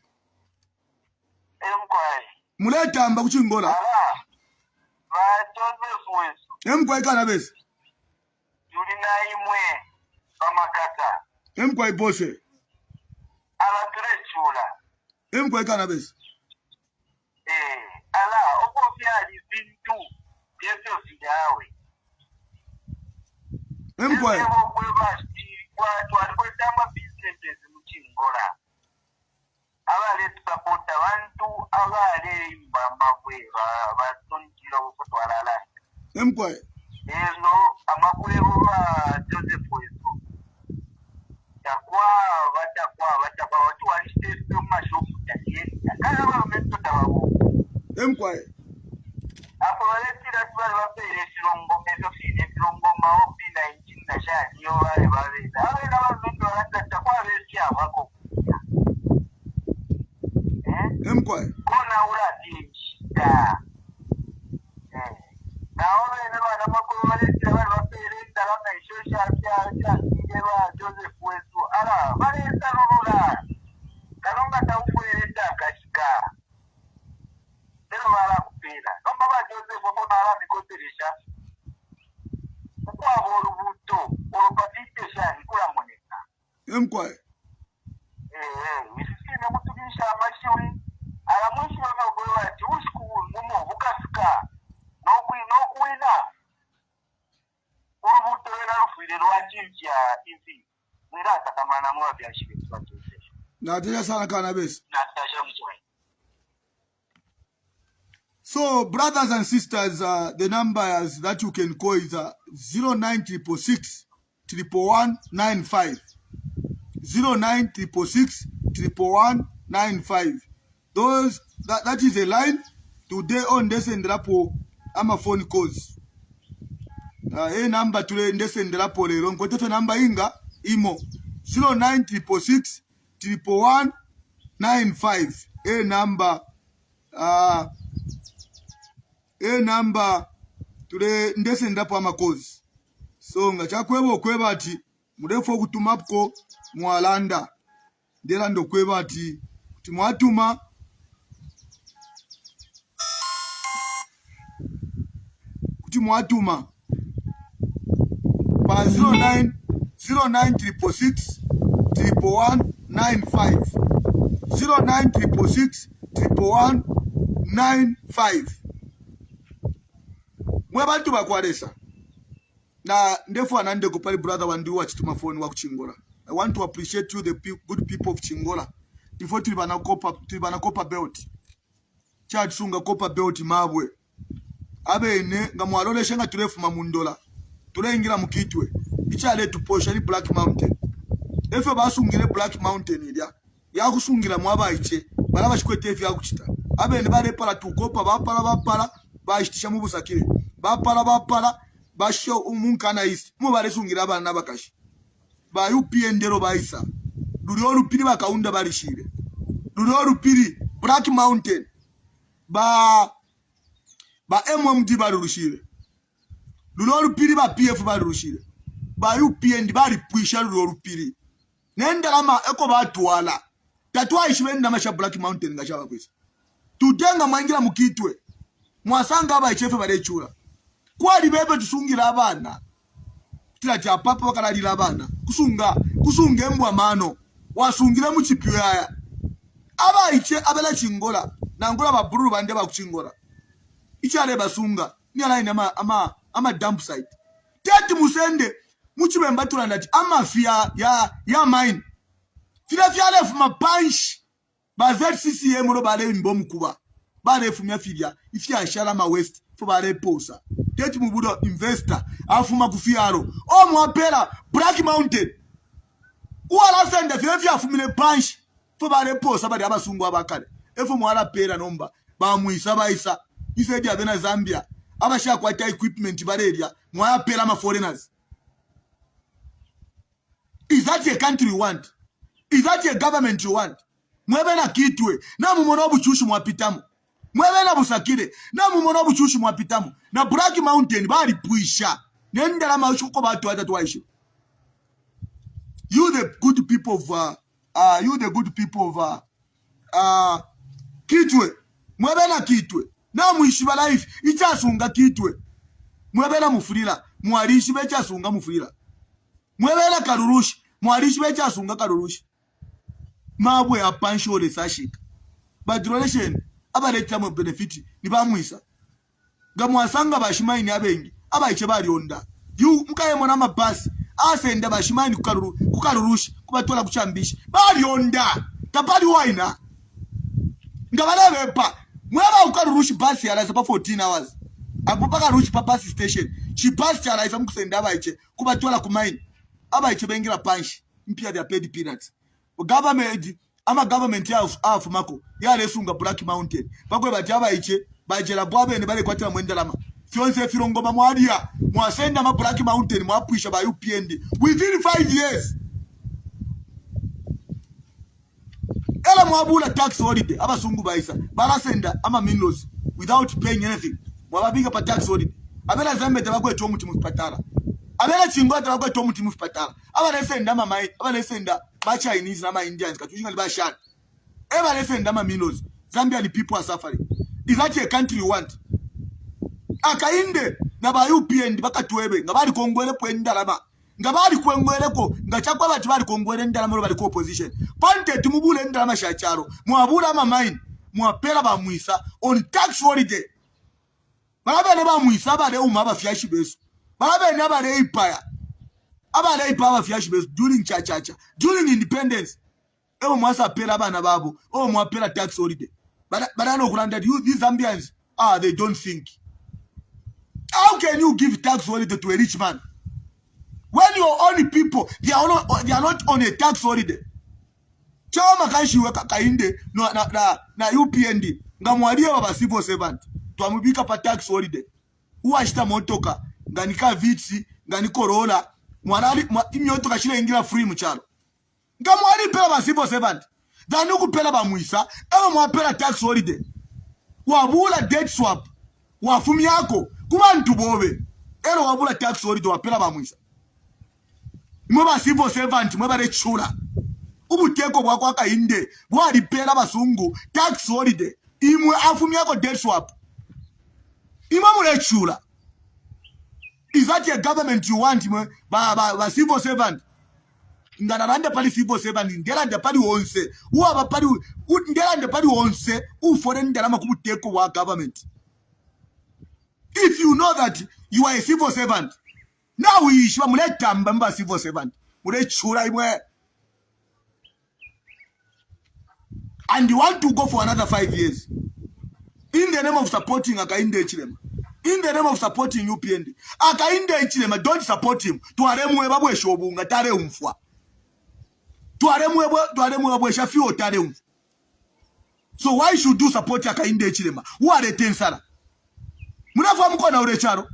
Muletamba kuchingola. Emkwai Kanabe. Yulina imwe pamakata. Emkwai bose. Ala trechula. Emkwai Kanabe. Ala okofyali bintu byebyo byawe. Emkwai. Watu alikwetamba businesses muchingola. Abale support abantu abale mbambwe batonjira okutwala ala. Emkwai. Eno amakulero ba Joseph Weso. Takwa watu walistese mashofu yake. Kana wamento tababu. Emkwai. Apo wale tira tuwa wapere silongo mezo fine silongo maopi 19 na shani yo wale wale. Awe na wamento wala takwa wesi wako. Emkwai. Kona ula dinchita. Naona ina bana makuru wale tira wale wapere ndalama ishosha afya ngewa Joseph Weso. Ala wale sarurula. Kalonga taufueleta kashika. Nero wala kupira. Nomba ba Joseph mbona ala mikotirisha. Kwa volubuto, olopatite shani kula moneka. Emkwai. Misisi na mutumisha mashiwi. Ala mwishi wama kwa ati usku mumo bukasuka. Nokuina. Ulubuto wena rufire rwa jinja hivi. Mwira atakamana mwa byashibiti. Nateja sana cannabis. So, brothers and sisters, the numbers that you can call is 09666 11195. 09666 11195. Those that is a line today on this and rapo. I'm a phone calls. A number today in this and rapo. What number inga imo 09666 11195. A number today ndese ndapo amakozi so ngachakweba okweba ati murefu okutumapko mwalanda ndera ndokweba ati kuti mwatuma pa 09666 11195 09666 11195. Mwe bantu bakwaresa na ndefu anande kupali brother wandu wa chituma phone wa kuchingola. I want to appreciate you, the good people of Chingola. Before tulibana kopa belt charge sunga kopa belt mabwe abene nga mwalolesha nga tulefu mamundola tuleingira mukitwe ichale tuposha ni Black Mountain efe basungire Black Mountain ilya yakusungira mwabayiche balaba chikwete efe yakuchita abene bale pala tukopa bapala bashitisha mu busakire bapala basho umunkana isi mu bale sungira abana bakashi ba UPND ro baisa lulio lupiri bakaunda balishire lulio lupiri Black Mountain ba MMD barushire lulio lupiri ba PF barushire ba UPND bali puisha lulio lupiri nenda lama eko batwala tatwa ishibenda masha Black Mountain ngashaba kwisa tutenga mwangira mukitwe mwasanga abayichefe balechura kwali bebe tusungira abana kila cha papa bakalalira abana kusunga embwa mano wasungire mu kipyaya abayiche abela chingola nangola baburu bande bakuchingola ichale basunga ni alaina ama dump site tete musende muchibemba tulanda amafia ya mine fila lef ma punch ba ZCCM ro bale mbom kuba bale fumya filia ifya shala ma west fo bale posa tete mubudo investor afuma kufiaro o mwapela Black Mountain wala sende fya fumile punch fo bale posa bale abasungu abakale efo mwala pera nomba ba muisa baisa isedi abena Zambia abasha kwata equipment baleria mwaya pera ma foreigners. Is that a country you want? Is that a government you want? Mwebena kitwe na mumono buchushu mwapitamu mwebena busakire na mumono buchushu mwapitamu na Black Mountain bali puisha nendala mashuko batu atatu waisho. You the good people of kitwe mwebena kitwe na muishiba life ichasunga kitwe mwebena mufurila mwalishi becha sunga mufurila mwebena karurushi mwalishi becha sunga karurushi mabwe ya pansho le sashika badrolation abaleta mu benefit ni bamwisa ngamwasanga bashimaini abengi abayiche bali onda you mkaye mona mabasi asenda bashimaini kukarurushi kubatola kuchambisha bali onda tapali waina ngabala bepa mwaba ukarurushi basi yala pa 14 hours akupaka rushi pa bus station chi bus yala isa mkusenda abayiche kubatola kumaini abayiche bengira panshi mpia dia paid peanuts government afu mako yale sunga Black Mountain bakwe bati abayiche bajela bwabe ne bale kwatira mwendalama fyonse firongoma mwadia mwasenda ma Black Mountain mwapwisha ba UPND within 5 years ela mwabula tax holiday abasungu baisa balasenda ama minlos without paying anything mwababiga pa tax holiday abela Zambia tabakwe to muti mupatala abela chingwa tabakwe to muti mupatala abalesenda ama mai abalesenda ba Chinese na ma Indians katushika libashana abalesenda ama minlos Zambian people are suffering. Is that a country you want? Akainde na ba UPND bakatwebe ngabali kongwele kwendalama ngabali kwengweleko ngachakwa bati bali kongwele ndalama bali ko opposition pante tumubule ndalama shacharo mwabula ama mine mwapela ba mwisa on tax holiday balabe ne ba mwisa bale uma bafyashi besu balabe ne bale ipaya abale ipaya bafyashi besu during chachacha during independence Ewo mwasa pela bana babu. Oh, mwa pela tax holiday. But I know that these Zambians, they don't think. How can you give tax holiday to a rich man? When your own people, they are not on a tax holiday. Chama kaishiwe kainde na UPND. Ngamwalia baba civil servant. Tuamubika pa tax holiday. Uwashita motoka. Nganika vitsi, nganiko rola. Imyotoka shile ingira free mchalo. Ngamwali pela ba civil servant. Danuku pela ba muisa. Ewa mwapela tax holiday. Wabula debt swap. Wafumi yako. Kuma ntubobe. Ero wabula tax holiday wapela ba muisa. Mweba civil servant. Mweba rechula. Ubuteko bwako akainde bwali pela basungu tax holiday imwe afumi yako debt swap imwe mulechula. Is that a government you want ba civil servant? Nganaranda pali civil servant ndelanda pali wonse uwa pali ndelanda pali wonse ufore ndalama kubuteko wa government. If you know that you are a civil servant, now we ishwa muletamba mba civil servant mulechula imwe. And you want to go for another 5 years. In the name of supporting Akainde Chilema. In the name of supporting UPND. Akainde Chilema, don't support him. Tuaremwe babwe shobunga tare umfwa. Tuaremwe shafiyo tare umfwa. So why should you support Akainde Chilema? Who are the tensara? Munafa mko na urecharo.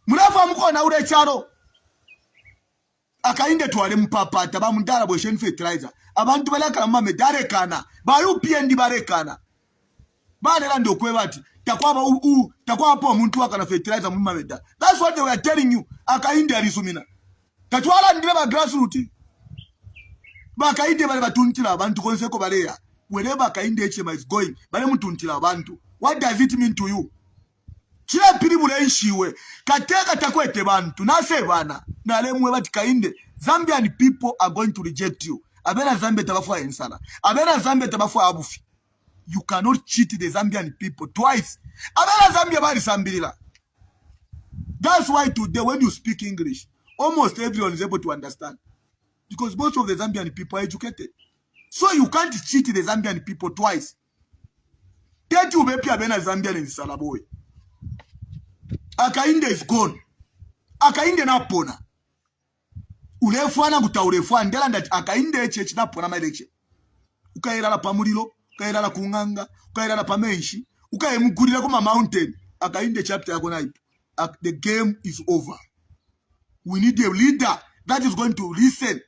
Munafa mko na urecharo. Akainde tuwale mpapata ba mundala bweshen fertilizer abantu balaka mame dare kana ba UPND barekana ba nela ndo kwebati takwaba takwa hapo umuntu akana fertilizer mu mameda. That's what they were telling you. Akainde alisumina katwala ndile ba grassroots ba akainde bale batuntira abantu konseko baleya wherever Akainde Chilema is going bale mutuntira abantu. What does it mean to you? Chile pili mulenshiwe kateka takwete bantu nase bana nalemwe bati Kainde Zambian people are going to reject you. Abena Zambia tabafwa ensala. Abena Zambia tabafwa abufi. You cannot cheat the Zambian people twice. Abena Zambia bari sambirila. That's why today when you speak English, almost everyone is able to understand. Because most of the Zambian people are educated. So you can't cheat the Zambian people twice. Tete ubepi abena Zambian ensala boy. Akainde is gone. Akainde na pona. Ulefwana guta ulefwana ndela ndati Akainde chechi na pona maileche. Ukairala pa mulilo, ukairala kunganga, ukairala pa menshi, ukayemugurira kuma mountain. Akainde chapter yako naipo. The game is over. We need a leader that is going to listen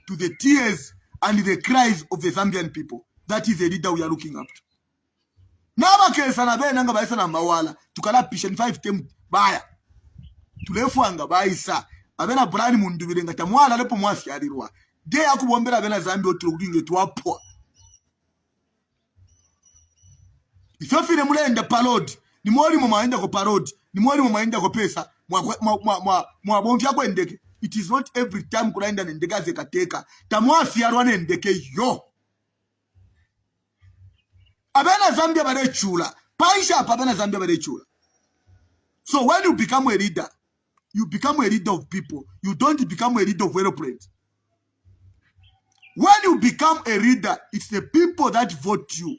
to the tears and the cries of the Zambian people. That is the leader we are looking up to. Naba kesa na bena nga baisa na mawala tukala pishen 5 tem baya tulefuanga baisa abena brani Mundubile ngata mwala lepo mwasi alirwa de akubombera bena Zambia oturuginge twapwa ifafire mulenda parod ni mwali mumaenda ko parod ni mwali mumaenda ko pesa mwa bombi yako endeke. It is not every time kulaenda ndeka zekateka tamwasi alwa ndeke yo. Abena Zambia barechula. Paisha abena Zambia barechula. So when you become a leader, you become a leader of people. You don't become a leader of aeroplanes. When you become a leader, it's the people that vote you.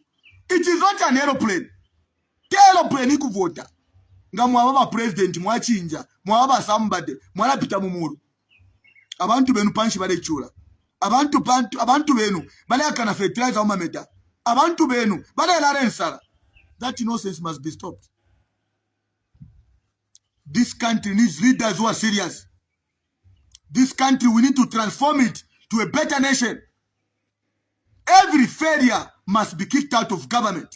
It is not an aeroplane. The aeroplane iku vota. Nga mwababa president, mwachinja, mwababa somebody, mwala pita mumuru. Abantu benu panshi barechula. Abantu benu, bale akana fertilizer umameda. Abantu benu bale larensala. That nonsense must be stopped. This country needs leaders who are serious. This country, we need to transform it to a better nation. Every failure must be kicked out of government.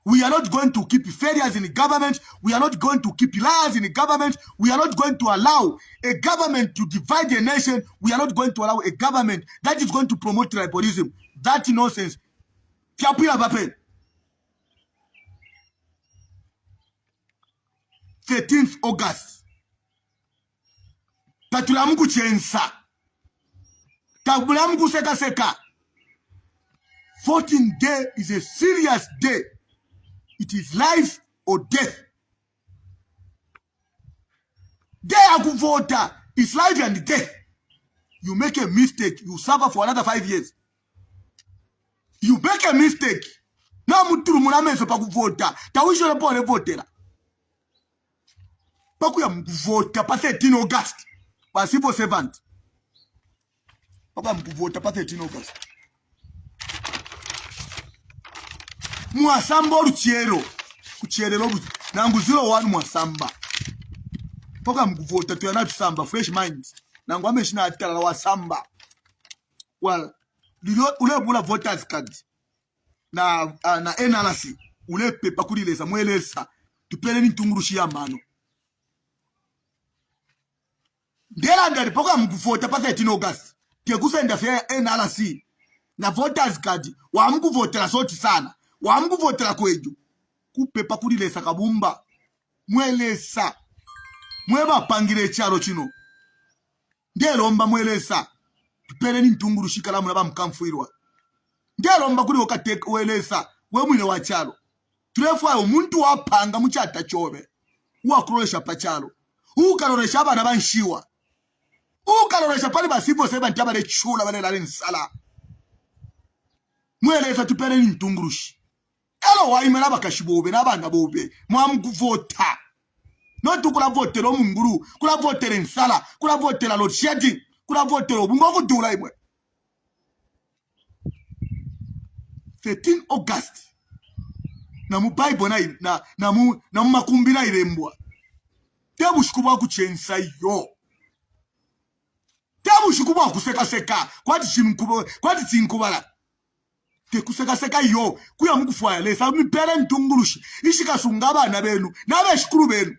We are not going to keep failures in the government. We are not going to keep liars in the government. We are not going to allow a government to divide a nation. We are not going to allow a government that is going to promote tribalism. That nonsense. 13th August. Tatulamuku chensa. Tabulamuku seka seka. 14th day is a serious day. It is life or death. Day akuvota is life and death. you make a mistake, you suffer for another 5 years. You make a mistake. Na muturu munameso pa kuvota. Tawisho lepo le votera. Paku ya mkuvota pa 13 August. Pa civil servant. Papa mkuvota pa 13 August. Mwasamba oluchero. Kuchero lobu. Nangu 01 mwasamba. Paka mkuvota tuyana tusamba. Fresh minds. Nangu ameshina atikala la wasamba. Well, ule bula voters card. Na NRPUP. Ule pepa kulileza. Mweleza. Tupele ni tungurushi ya mano. Dela ndari paka mkuvota pa 13 August. Kiekusenda fya NRPUP. Na voters card. Wa mkuvotela soti sana. Wa mkuvotela kweju. Kupepa kulileza kabumba. Mweleza. Mweba pangile charo chino. Ngelomba mweleza. Tupele ni mtungurushi kalamu na ba mkamfuirwa. Ngelomba kuli wakateka weleza. We mwine wa charo. Tulefu ayo muntu wapanga mchata chobe. Uwakuroresha pa charo. Ukaroresha abana banshiwa. Ukaroresha pali basipo seba ntabale chula bale lale nsala. Mweleza tupele ni mtungurushi. Elo waimela bakashibobe na abana bobe. Mwamkuvota. Notu kula votelo munguru, kula votele nsala, kula votela load shedding, kula votelo bungoku dula imwe. 13 August. Na mu Bible na mu makumbi na irembwa. Tebu shikuba kuchensa yo. Tebu shikuba kuseka seka. Kwati chimkubo, kwati tinkubala. Te kuseka seka yo. Kuya mkufuaya lesa mi pere ntungurushi. Ishika sungaba na benu, na be shikuru benu.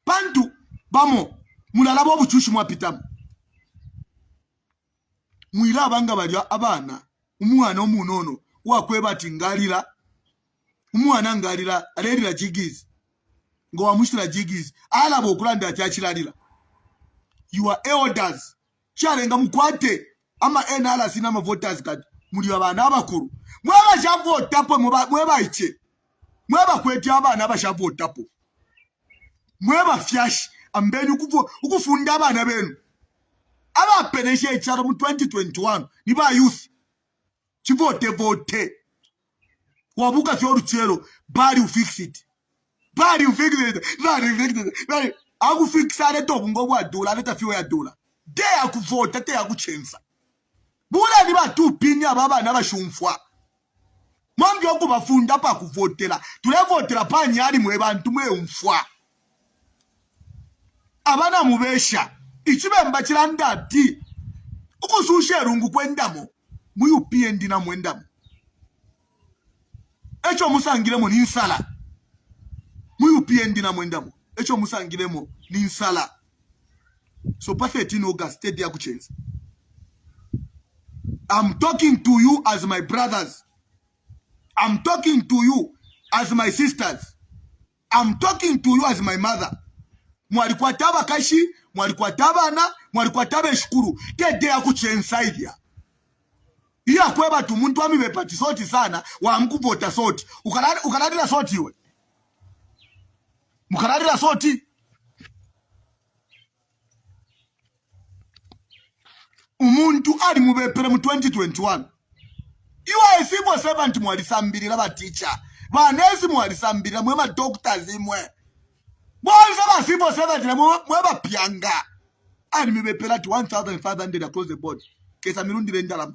Pantu bamo mulala bo buchushi mwapitamu. Mwila abanga bali abana umwana omunono wakweba tingalira umwana ngalira alerira jigizi ngo wamushira jigizi alabo okulanda achachilalira. Your elders chalenga mukwate ama NRPUP na voters card muli abana abakuru mwaba chavota po mweba iche mweba kweti abana abashavota po mweba fyash ambeni ukufunda abana benu aba peneshe echaro mu 2021 niba youth chivote wabuka fyo ruchero bali ufix it bali aku fixare to ngobo adola leta fyo ya dola de akuvota te akuchenza bula niba tu pini ababa nabashumfwa mwambi okubafunda pa kuvotela tulevotela panyali mwe bantu mwe umfwa abana mubesha ichibemba chilanda ati ukusushe rungu kwendamo mu UPND na mwendamo echo musangiremo ni nsala mu UPND na mwendamo echo musangiremo ni nsala. So pa 13 August state ya kuchenza. I'm talking to you as my brothers. I'm talking to you as my sisters. I'm talking to you as my mother. Mwalikuwa taba kashi, mwalikuwa taba na, mwalikuwa taba shukuru. Kede ya kuchensa idia. Iya kweba tu muntu wami bepati soti sana, wa mkuvota soti. Ukaladila soti we. Mukaladila soti. Umuntu ali mubepere mu 2021. Iwa civil servant mwalisambirira ba teacher. Ba nurse mwalisambirira mwema doctors imwe. Bonza ba civil servant mweba pianga. Ali mubepere at 1,500 across the board. Kesa mirundile ndala.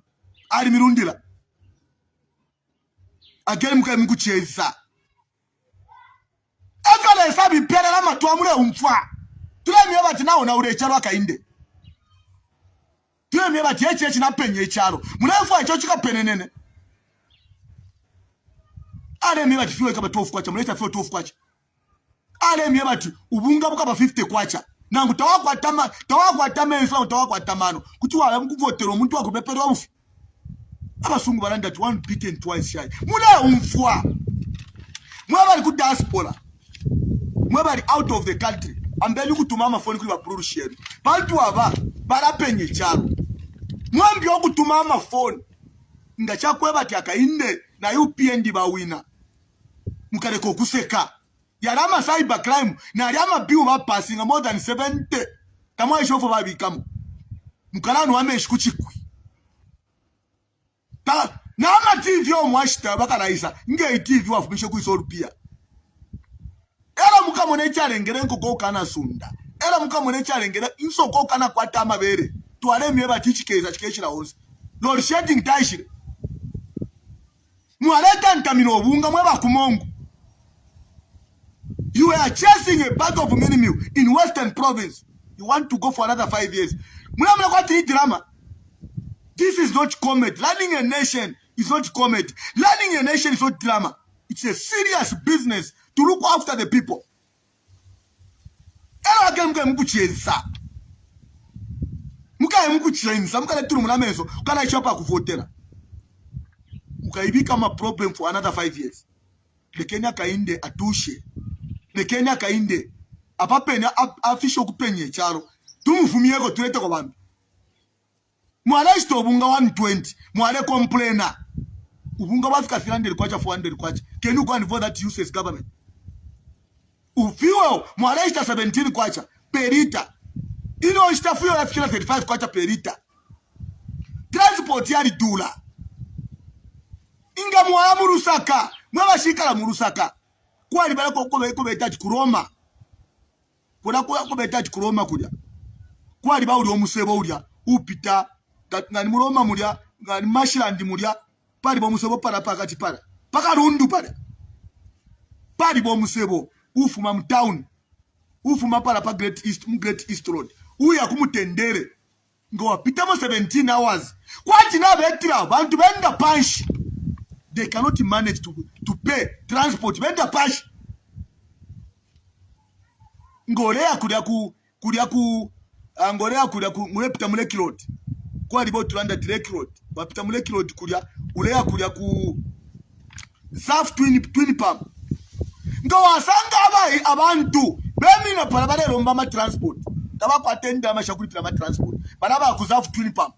Ali mirundila. Agere mkucheza. Ekale sabi pele la matu amule umfa. Tule mieba tinao na urechalo akainde. Tule mieba tiyechi na penye charo. Munefu echo chika penenene. Ale mieba tifiwe kaba 12 kwacha. Muleta fiwe 12 kwacha. Ale mieba ti ubunga buka ba 50 kwacha. Nangu tawakwa atama ensla tawakwa atamano. Kutuwa ala mkuvotero muntu wako bepero wa ufi. Abasungu balanda to one beaten twice shy. Mune umfwa. Mweba li ku diaspora. Mweba li out of the country. Ambeli kutumama phone kuli bapuru share. Bantu aba balapenye charo. Mwambi okutumama phone. Ngachakweba ti akainde na UPND bawina. Mukareko kuseka. Yarama cyber crime na yarama biu ba passing more than 70 Tamwa ishofo babikamu. Mukalanu wameshi kuchikwi. Na ama TV omwashita bakaraisa nge TV wafumishe kuisolupia. Era mukamone cyarengere nkoko kana sunda. Era mukamone cyarengere insoko kana kwata amabere. Tuaremye batichikeza chikeshira hose. Lord shedding taishire. Mualeta ntamino obunga mwe bakumongo. You are chasing a bag of many meal in Western Province. You want to go for another 5 years. Muna kwa tri drama. This is not comedy. Learning a nation is not comedy. Learning a nation is not drama. It's a serious business to look after the people. Ela wagemke mkuchensa. Muka mkuchensa. Muka leturu mulameso. Ukana ishopa kuvotera. Muka ibika ma problem for another 5 years. Le Kenya kainde atushe. Le Kenya kainde. Apapenya afisho kupenye charo. Tumufumieko tulete kwa bambi. Mwale isto ubunga 120. Mwale complainer. Ubunga wafika 300 kwacha 400 kwacha. Can you go and vote that useless government? Ufiwe mwale ista 17 kwacha. Perita. Ino ista fuyo nafikira 35 kwacha perita. Transport yari dula. Inga mwala murusaka. Mwa shikala murusaka. Kwa libala kwa itaji kuroma. Kwa betaji kuroma kulia. Kwa liba uli omusebo ulia. Upita. Ngani muroma mulia. Ngani mashilandi mulia. Pali bo musebo para pakati para. Paka rundu para. Pali bo musebo. Ufuma mtown. Ufuma para pa Great East Road. Uya kumutendere. Ngo pita mo 17 hours. Kwa tina betira. Bantu benda punch. They cannot manage to pay transport. Benda punch. Ngorea kuria mulepita muleki road. Kwa libo tulanda direct road. Wapita muleki road kuria ku South twin pump. Ngo wasanga abantu bemina para bare romba ma transport. Kaba kwatenda amashakuri pira ma transport. Baraba ku South twin pump.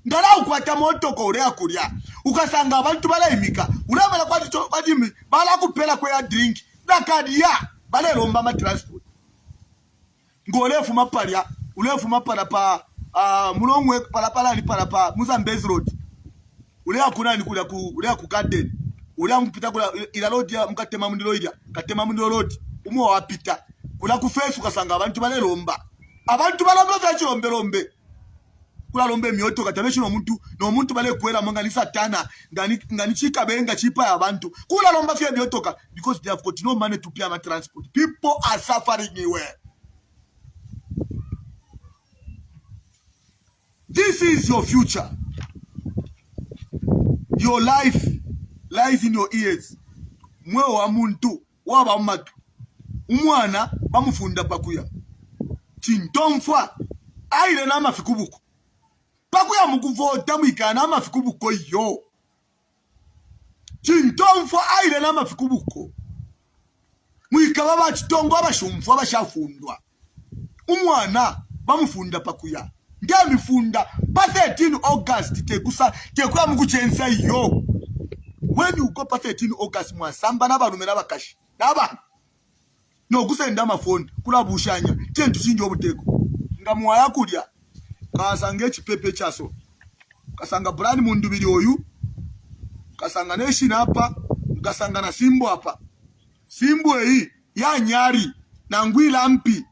Ngala ukwata moto ko kuria. Ukasanga abantu balaimika. Ulamala kwa jimi bala kupela kwa ya drink. Nakadia bale romba ma transport. Ngolefu mapalia, ulefu mapala pa mulongwe pala ni pala pa Muzambezi road. Ulea kuna ni ulea ku garden. Ulea mpita kula ila road ya mkatema mundilo road. Umu wapita. Kula ku face ukasanga abantu bale romba. Abantu balombe za rombe. Kula rombe mioto katabeshi no muntu bale kwela mangalisa tana ngani chika benga chipa ya abantu. Kula romba fia mioto ka because they have got no money to pay my transport. People are suffering anywhere. This is your future. Your life lies in your ears. Mwe wa muntu waba matu. Umwana bamufunda pakuya. Chintomfwa aile na mafikubuko. Pakuya mukuvota mwikana mafikubuko yo. Chintomfwa aile na mafikubuko. Mwika baba chitongo abashumfwa bashafundwa. Umwana bamufunda pakuya. Ngemi funda pa 13 August tekuya mukuchensa yo. When you go pa 13 August mwasamba n'abarumera bakashi naba no kusenda amafoni kula bushanya tentu chinjo obuteko nga mwaya kulya kasanga echipepe chaso kasanga brand Mundubile oyu kasanga neshina hapa kasanga na simbo hapa simbo hii ya nyari na ngwila mpi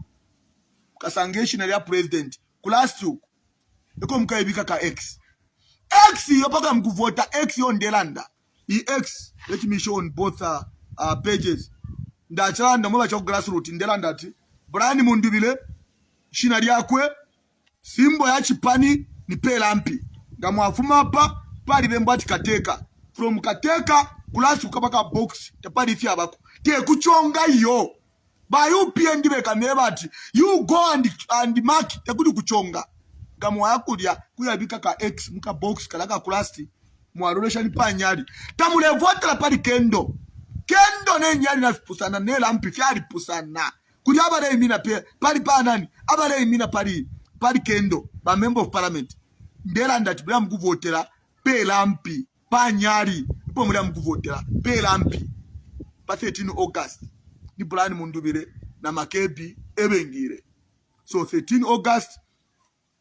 kasanga eshina ya president Kulastuk. Eko mkaibika ka X. X yopaka mkuvota X yondelanda. X, let me show on both pages. Ndachalanda mwa chako grassroots ndelanda ati. Brani Mundubile, shina liyakwe, simbo ya chipani ni pela mpi. Ngamwafuma hapa, pali bembati kateka. From kateka, Kulastuk kapaka box, tapadi fia bako. Te kuchonga yo. Ba UPND bekamebati you go and mark takudu kuchonga gamwa yakulya kuyabika ka X muka box kalaka kulasti mwarolesha ni panyali tamule votera pali kendo ne nyali na pusana ne lampi fyali pusana kuli abale imina pe pali panani abale imina pali kendo ba member of parliament ndela ndati bula mkuvotera pe lampi panyali ipo mula mkuvotera pe lampi pa 13 August ni Brani Mundubile na Makebi ebengire. So 13 August,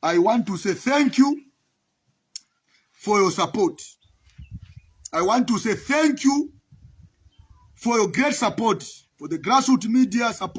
I want to say thank you for your support. I want to say thank you for your great support, for the grassroots media support.